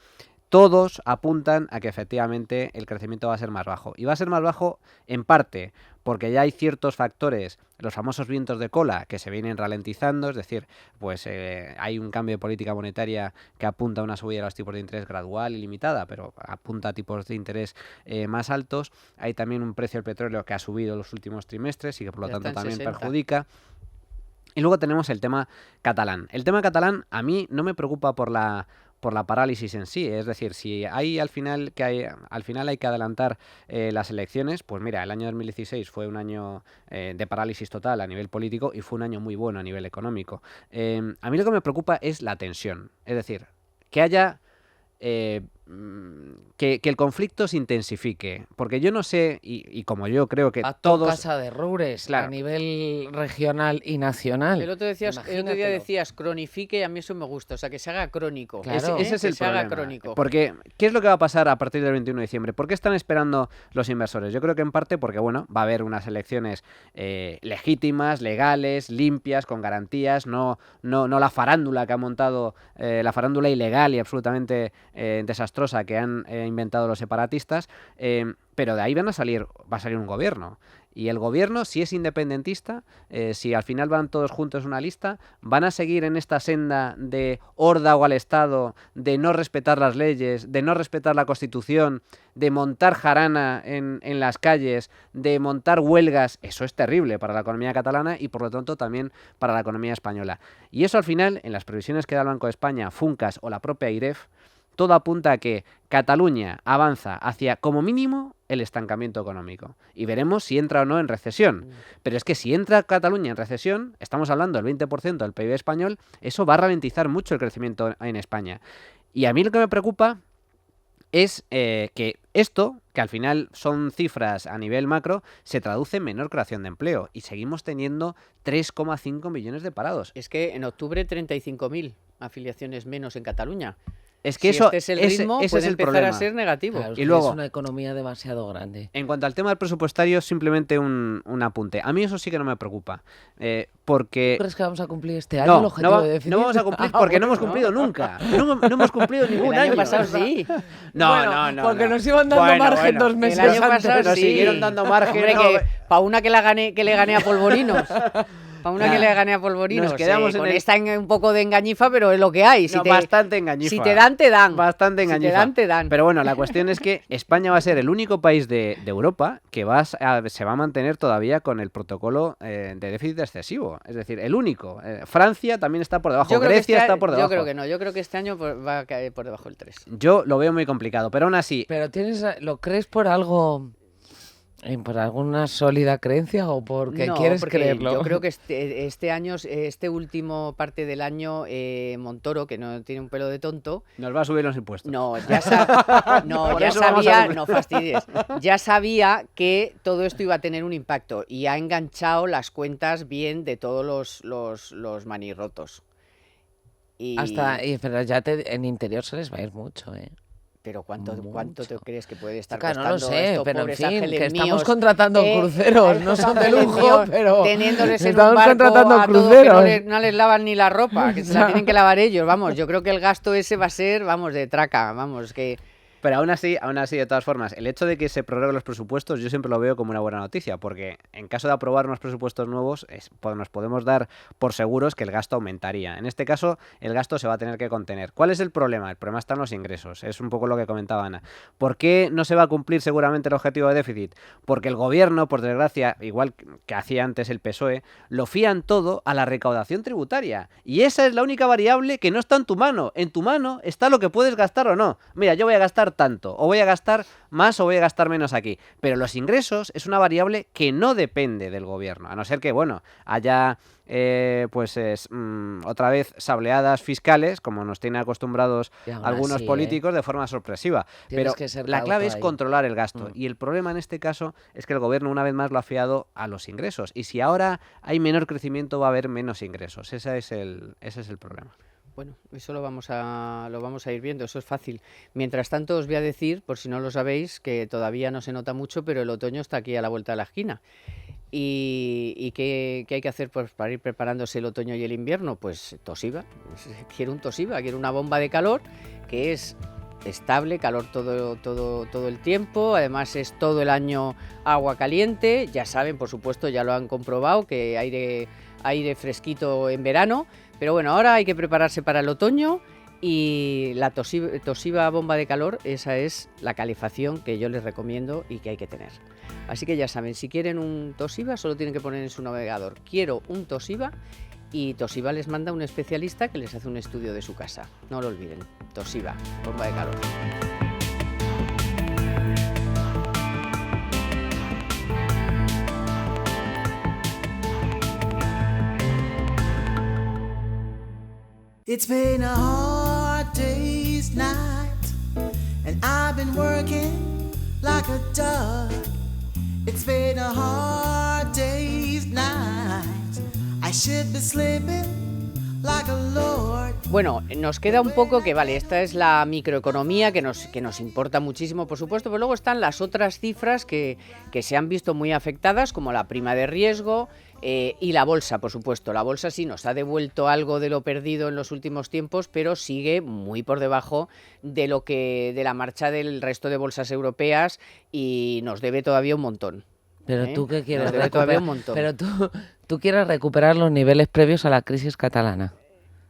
todos apuntan a que efectivamente el crecimiento va a ser más bajo. Y va a ser más bajo en parte porque ya hay ciertos factores, los famosos vientos de cola, que se vienen ralentizando, es decir, pues hay un cambio de política monetaria que apunta a una subida de los tipos de interés gradual y limitada, pero apunta a tipos de interés más altos. Hay también un precio del petróleo que ha subido en los últimos trimestres y que por lo tanto también 60. Perjudica. Y luego tenemos el tema catalán. El tema catalán a mí no me preocupa por la parálisis en sí, es decir, si hay al final hay que adelantar las elecciones, pues mira, el año 2016 fue un año de parálisis total a nivel político y fue un año muy bueno a nivel económico. A mí lo que me preocupa es la tensión, es decir, que haya que el conflicto se intensifique, porque yo no sé, y como yo creo que todos... casa de Roures, claro, a nivel regional y nacional. El otro día decías cronifique y a mí eso me gusta, o sea, que se haga crónico. Claro, ese es el problema. Haga crónico. Porque, ¿qué es lo que va a pasar a partir del 21 de diciembre? ¿Por qué están esperando los inversores? Yo creo que en parte porque, bueno, va a haber unas elecciones legítimas, legales, limpias, con garantías, no la farándula que ha montado, la farándula ilegal y absolutamente desastrosa que han inventado los separatistas, pero de ahí va a salir un gobierno. Y el gobierno, si es independentista, si al final van todos juntos en una lista, van a seguir en esta senda de órdago al Estado, de no respetar las leyes, de no respetar la Constitución, de montar jarana en las calles, de montar huelgas. Eso es terrible para la economía catalana y por lo tanto también para la economía española. Y eso al final, en las previsiones que da el Banco de España, Funcas o la propia IREF, todo apunta a que Cataluña avanza hacia, como mínimo, el estancamiento económico. Y veremos si entra o no en recesión. Pero es que si entra Cataluña en recesión, estamos hablando del 20% del PIB español, eso va a ralentizar mucho el crecimiento en España. Y a mí lo que me preocupa es que esto, que al final son cifras a nivel macro, se traduce en menor creación de empleo. Y seguimos teniendo 3,5 millones de parados. Es que en octubre 35.000 afiliaciones menos en Cataluña. Es que si eso, este es el ritmo, ese puede es el empezar problema. a ser negativo. Claro, y luego, es una economía demasiado grande. En cuanto al tema del presupuestario, simplemente un apunte. A mí eso sí que no me preocupa. Porque... ¿Tú crees que vamos a cumplir este año el objetivo de déficit? No vamos a cumplir porque no hemos cumplido nunca. No hemos cumplido ningún año. El año pasado sí. No. Porque nos iban dando margen 2 meses antes. El año pasado nos siguieron dando margen. Hombre, que para una que le gané a Polvorinos. que le gane a Polvorinos. Nos quedamos con esta un poco de engañifa, pero es lo que hay. Bastante engañifa. Si te dan, te dan. Bastante engañifa. Si te dan, te dan. Pero bueno, la cuestión es que España va a ser el único país de Europa que se va a mantener todavía con el protocolo de déficit excesivo. Es decir, el único. Francia también está por debajo. Grecia está por debajo. Yo creo que no. Yo creo que este año va a caer por debajo del 3. Yo lo veo muy complicado, pero aún así... ¿Pero ¿lo crees por algo... ¿Por alguna sólida creencia o porque quieres creerlo? Yo creo que este año, este último parte del año, Montoro, que no tiene un pelo de tonto... Nos va a subir los impuestos. No, ya sabía, no fastidies, ya sabía que todo esto iba a tener un impacto y ha enganchado las cuentas bien de todos los manirrotos. Pero ya en interior se les va a ir mucho, ¿eh? Pero ¿cuánto te crees que puede estar costando? No lo sé, pero en fin, ángeles que míos, estamos contratando cruceros, no son de lujo, míos, pero teniéndoles en estamos un barco contratando a cruceros. todos que no les lavan ni la ropa, que se la tienen que lavar ellos, vamos, yo creo que el gasto ese va a ser, vamos, de traca, vamos, que... Pero aún así, de todas formas, el hecho de que se prorroguen los presupuestos yo siempre lo veo como una buena noticia, porque en caso de aprobar unos presupuestos nuevos, nos podemos dar por seguros que el gasto aumentaría. En este caso, el gasto se va a tener que contener. ¿Cuál es el problema? El problema está en los ingresos. Es un poco lo que comentaba Ana. ¿Por qué no se va a cumplir seguramente el objetivo de déficit? Porque el gobierno, por desgracia, igual que hacía antes el PSOE, lo fían todo a la recaudación tributaria. Y esa es la única variable que no está en tu mano. En tu mano está lo que puedes gastar o no. Mira, yo voy a gastar tanto, o voy a gastar más o voy a gastar menos aquí, pero los ingresos es una variable que no depende del gobierno, a no ser que, bueno, haya otra vez sableadas fiscales, como nos tienen acostumbrados algunos políticos de forma sorpresiva. Pero la clave es controlar el gasto, y el problema en este caso es que el gobierno una vez más lo ha fiado a los ingresos, y si ahora hay menor crecimiento va a haber menos ingresos. Ese es el problema. Bueno, eso lo vamos a ir viendo, eso es fácil. Mientras tanto os voy a decir, por si no lo sabéis, que todavía no se nota mucho, pero el otoño está aquí a la vuelta de la esquina. ¿Y qué hay que hacer para ir preparándose el otoño y el invierno? Pues Toshiba. Quiero un Toshiba, quiero una bomba de calor que es estable, calor todo el tiempo, además es todo el año agua caliente. Ya saben, por supuesto, ya lo han comprobado, que aire fresquito en verano. Pero bueno, ahora hay que prepararse para el otoño y la Toshiba bomba de calor, esa es la calefacción que yo les recomiendo y que hay que tener. Así que ya saben, si quieren un Toshiba solo tienen que poner en su navegador "quiero un Toshiba" y Toshiba les manda un especialista que les hace un estudio de su casa. No lo olviden, Toshiba, bomba de calor. It's been a hard day's night, and I've been working like a dog. It's been a hard day's night, I should be sleeping like a lord. Bueno, nos queda un poco que, vale, esta es la microeconomía que nos importa muchísimo, por supuesto, pero luego están las otras cifras que se han visto muy afectadas, como la prima de riesgo, y la bolsa, por supuesto. La bolsa sí nos ha devuelto algo de lo perdido en los últimos tiempos, pero sigue muy por debajo de la marcha del resto de bolsas europeas y nos debe todavía un montón. Pero tú qué quieres, nos debe todavía un montón. Pero tú quieres recuperar los niveles previos a la crisis catalana.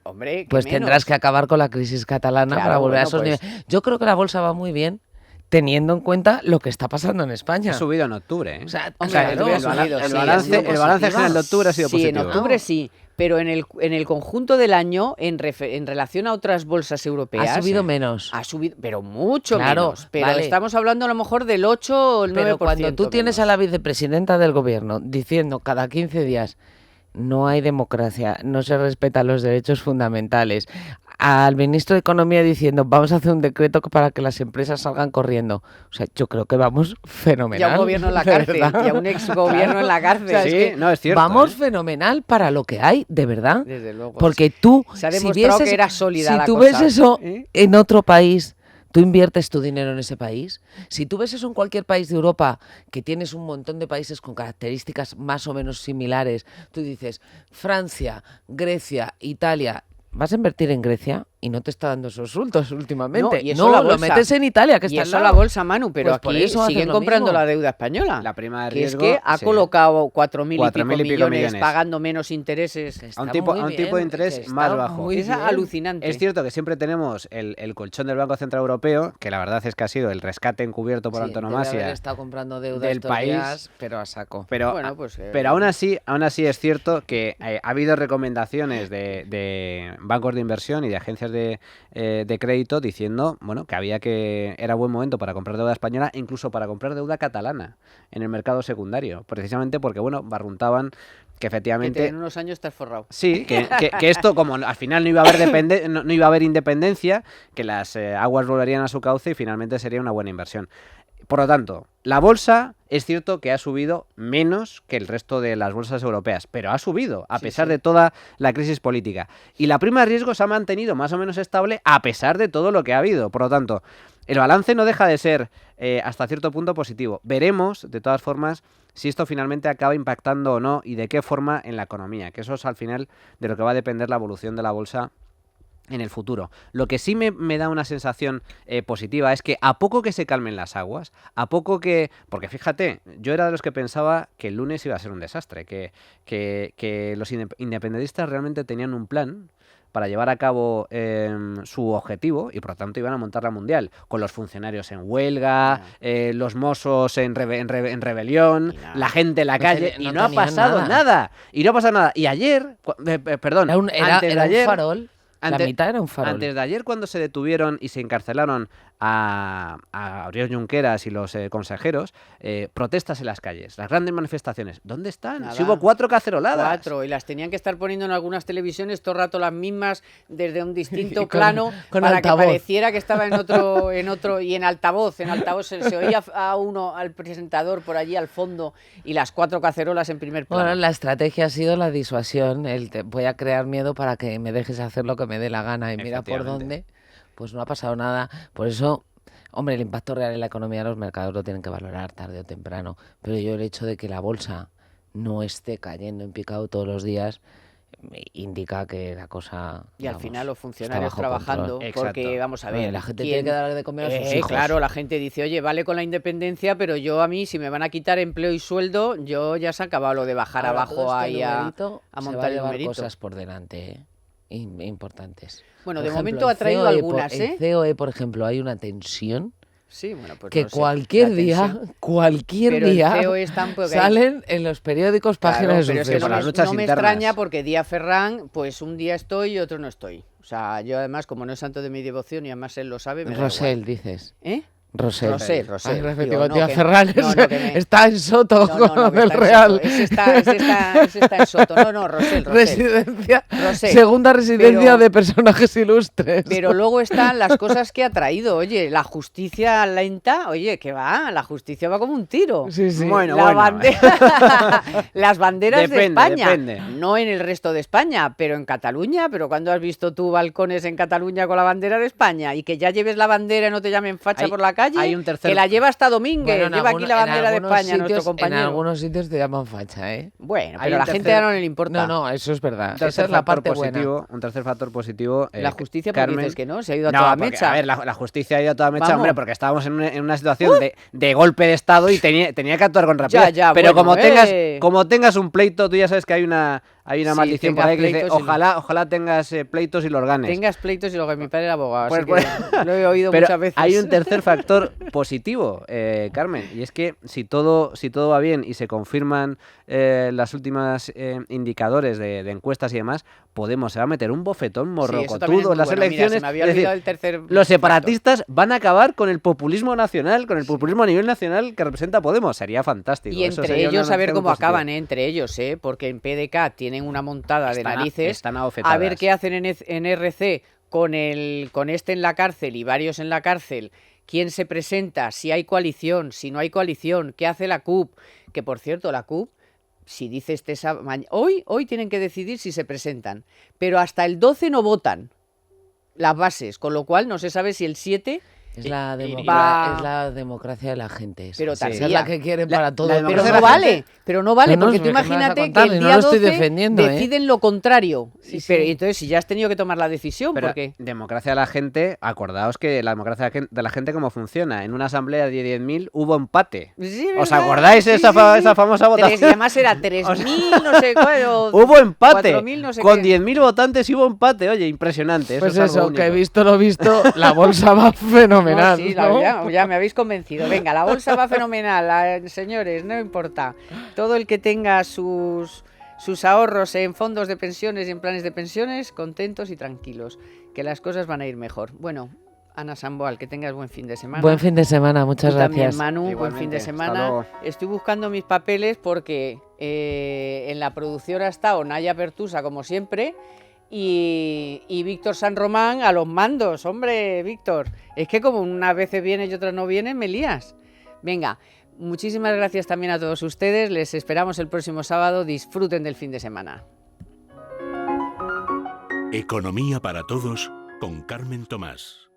Hombre, pues tendrás que acabar con la crisis catalana para volver a esos niveles. Yo creo que la bolsa va muy bien, teniendo en cuenta lo que está pasando en España. Ha subido en octubre, ¿eh? O sea, el balance general de octubre ha sido positivo. Sí, en octubre sí, pero en el conjunto del año, en relación a otras bolsas europeas... Ha subido menos. Ha subido, pero mucho menos. Pero estamos hablando a lo mejor del 8 o el 9%. Pero cuando tú tienes a la vicepresidenta del gobierno diciendo cada 15 días... No hay democracia, no se respetan los derechos fundamentales. Al ministro de Economía diciendo vamos a hacer un decreto para que las empresas salgan corriendo. O sea, yo creo que vamos fenomenal. Y a un gobierno en la cárcel, y a un exgobierno en la cárcel. O sea, es cierto. Vamos fenomenal para lo que hay, de verdad. Desde luego. Porque tú, se ha demostrado que era sólida la cosa. Si tú ves eso en otro país... ¿Tú inviertes tu dinero en ese país? Si tú ves eso en cualquier país de Europa, que tienes un montón de países con características más o menos similares, tú dices, Francia, Grecia, Italia, ¿vas a invertir en Grecia? y no te está dando esos resultados últimamente. No, y eso la lo bolsa. metes en Italia, que Y está al eso lado. la bolsa, Manu, pero Pues por aquí eso hacen siguen lo comprando mismo. la deuda española. La prima de Que es riesgo, que ha sí. colocado 4.000 y 4.000 pico y pico millones millones. pagando menos intereses. Que a está un tipo muy de bien, interés que más está bajo. muy Es bien. alucinante. Es cierto que siempre tenemos el colchón del Banco Central Europeo, que la verdad es que ha sido el rescate encubierto por Sí, debe antonomasia haber estado comprando deuda del estos país, días, pero a saco. pero, Bueno, pues, pero aún así es cierto que ha habido recomendaciones de bancos de inversión y de agencias de crédito diciendo, bueno, que era buen momento para comprar deuda española, incluso para comprar deuda catalana en el mercado secundario, precisamente porque, bueno, barruntaban que efectivamente... Que en unos años estás forrado. Sí, que esto, como al final no iba a haber, no iba a haber independencia, que las aguas volverían a su cauce y finalmente sería una buena inversión. Por lo tanto, la bolsa es cierto que ha subido menos que el resto de las bolsas europeas, pero ha subido a pesar de toda la crisis política. Y la prima de riesgo se ha mantenido más o menos estable a pesar de todo lo que ha habido. Por lo tanto, el balance no deja de ser hasta cierto punto positivo. Veremos, de todas formas, si esto finalmente acaba impactando o no y de qué forma en la economía, que eso es al final de lo que va a depender la evolución de la bolsa en el futuro. Lo que sí me da una sensación positiva es que a poco que se calmen las aguas, a poco que... Porque fíjate, yo era de los que pensaba que el lunes iba a ser un desastre, que los independentistas realmente tenían un plan para llevar a cabo su objetivo y por lo tanto iban a montar la mundial con los funcionarios en huelga, los mozos en rebelión, la gente en la calle y no ha pasado nada. Y no ha pasado nada. Y ayer, perdón, antes de ayer, un farol. La mitad era un farol. Antes de ayer, cuando se detuvieron y se encarcelaron a Oriol Junqueras y los consejeros, protestas en las calles, las grandes manifestaciones, ¿dónde están? Nada. Si hubo 4 caceroladas. 4, y las tenían que estar poniendo en algunas televisiones todo el rato las mismas desde un distinto plano con para altavoz. que pareciera que estaba en otro y en altavoz se oía al presentador por allí al fondo y las 4 cacerolas en primer plano. Bueno, la estrategia ha sido la disuasión, voy a crear miedo para que me dejes hacer lo que me dé la gana y mira por dónde, pues no ha pasado nada. Por eso, hombre, el impacto real en la economía de los mercados lo tienen que valorar tarde o temprano, pero yo el hecho de que la bolsa no esté cayendo en picado todos los días indica que la cosa... Y al vamos, final los está funcionarios bajo trabajando, control. porque Exacto. vamos a ver... La gente tiene que dar de comer a sus hijos. Claro, la gente dice, oye, vale con la independencia, pero yo a mí, si me van a quitar empleo y sueldo, yo ya se ha acabado lo de bajar Ahora, abajo todo este ahí a numerito se va montar a el llevar numerito. cosas por delante, importantes. Bueno, Por de ejemplo, momento ha en traído COE, algunas, En COE, por ejemplo, hay una tensión Sí, bueno, pues que no sé, cualquier la día, tensión. cualquier Pero el día CEO es tan porque hay- salen en los periódicos Claro, páginas pero de es que sucesos. no, las me, luchas no me internas. extraña porque Díaz Ferrán, pues un día estoy y otro no estoy. O sea, yo además, como no es santo de mi devoción y además él lo sabe, me da Rosell, igual. dices. ¿Eh? Rosell. Rosell. Ay, Digo, digo, no, tía que- Ferran no, no, que me- está en Soto No, que del está en Real. Soto. Ese está en Soto. No, Rosell. Residencia, Rosell. segunda residencia Pero- de personajes ilustres. Pero luego están las cosas que ha traído. Oye, la justicia lenta, oye, que va, la justicia va como un tiro. Sí, sí. Bueno, La bueno. las banderas de Depende, España, depende. no en el resto de España, pero en Cataluña. Pero ¿cuándo has visto tú balcones en Cataluña con la bandera de España? Y que ya lleves la bandera y no te llamen facha Hay- por la calle. hay un tercer- Que la lleva hasta Domínguez, Bueno, en lleva aquí algunos- la en bandera de algunos España, nuestro sitios- compañero. En algunos sitios te llaman facha, ¿eh? Bueno, Hay pero a un la gente tercer- ahora no le importa. No, eso es verdad. Un Esa tercer es la factor parte buena. positivo, un tercer factor positivo. La justicia, porque Carmen, dices que no, se ha ido a no, toda porque, mecha. a ver, la justicia ha ido a toda mecha, Vamos. hombre, porque estábamos en una situación de golpe de Estado y tenía que actuar con rapidez. Ya, pero bueno, como tengas un pleito, tú ya sabes que hay una Sí, maldición por tengas ahí que dice, pleitos y- ojalá tengas pleitos y los ganes. Tengas pleitos y lo que mi padre era abogado, así Pues, que lo he oído Pero muchas veces. hay un tercer factor positivo, Carmen, y es que si todo va bien y se confirman las últimas indicadores de encuestas y demás, Podemos se va a meter un bofetón Sí, eso también es morrocotudo muy en las bueno. Mira, elecciones. se me había Es decir, olvidado el tercer los factor. separatistas van a acabar con el populismo nacional, con el populismo a nivel nacional que representa Podemos. Sería fantástico. Y Eso entre sería una ellos a ver noticia muy cómo positiva. acaban, entre ellos, porque en PDK tienen una montada de narices. Están a A ver bofetadas. qué hacen en RC con este en la cárcel y varios en la cárcel. ¿Quién se presenta? Si hay coalición, si no hay coalición. ¿Qué hace la CUP? Que por cierto, la CUP, si dice hoy tienen que decidir si se presentan, pero hasta el 12 no votan las bases, con lo cual no se sabe si el 7 Es la, va- es la democracia de la gente. Esa. Pero Esa es Tardía, la que quieren la- para todo. la Pero democracia no de la vale, gente- pero no vale, No, no, porque si tú me vas a imagínate que contar, el y no día lo estoy 12 defendiendo, ¿eh? deciden lo contrario. Sí, Pero sí. entonces, si ya has tenido que tomar la decisión, Pero ¿por qué? democracia de la gente, acordaos que la democracia de la gente cómo funciona. En una asamblea de 10.000 hubo empate. Sí, ¿Os ¿verdad? acordáis Sí, esa, sí, sí. esa famosa Y votación? además era 3.000, no sé cuál. o Hubo empate. 4.000, no sé Con qué. 10.000 votantes hubo empate. Oye, impresionante. Pues es algo eso, único. que visto lo visto, la bolsa va fenomenal. No, sí, ¿no? ya me habéis convencido. Venga, la bolsa va fenomenal, señores, no importa. Todo el que tenga sus ahorros en fondos de pensiones y en planes de pensiones, contentos y tranquilos, que las cosas van a ir mejor. Bueno, Ana Samboal, que tengas buen fin de semana. Buen fin de semana, muchas Tú también, gracias. Manu, buen Igualmente, fin de hasta semana. luego. Estoy buscando mis papeles porque en la producción ha estado Naya Pertusa, como siempre, y Víctor San Román a los mandos. Hombre, Víctor, es que como unas veces vienes y otras no vienes, me lías. Venga, muchísimas gracias también a todos ustedes. Les esperamos el próximo sábado. Disfruten del fin de semana. Economía para todos con Carmen Tomás.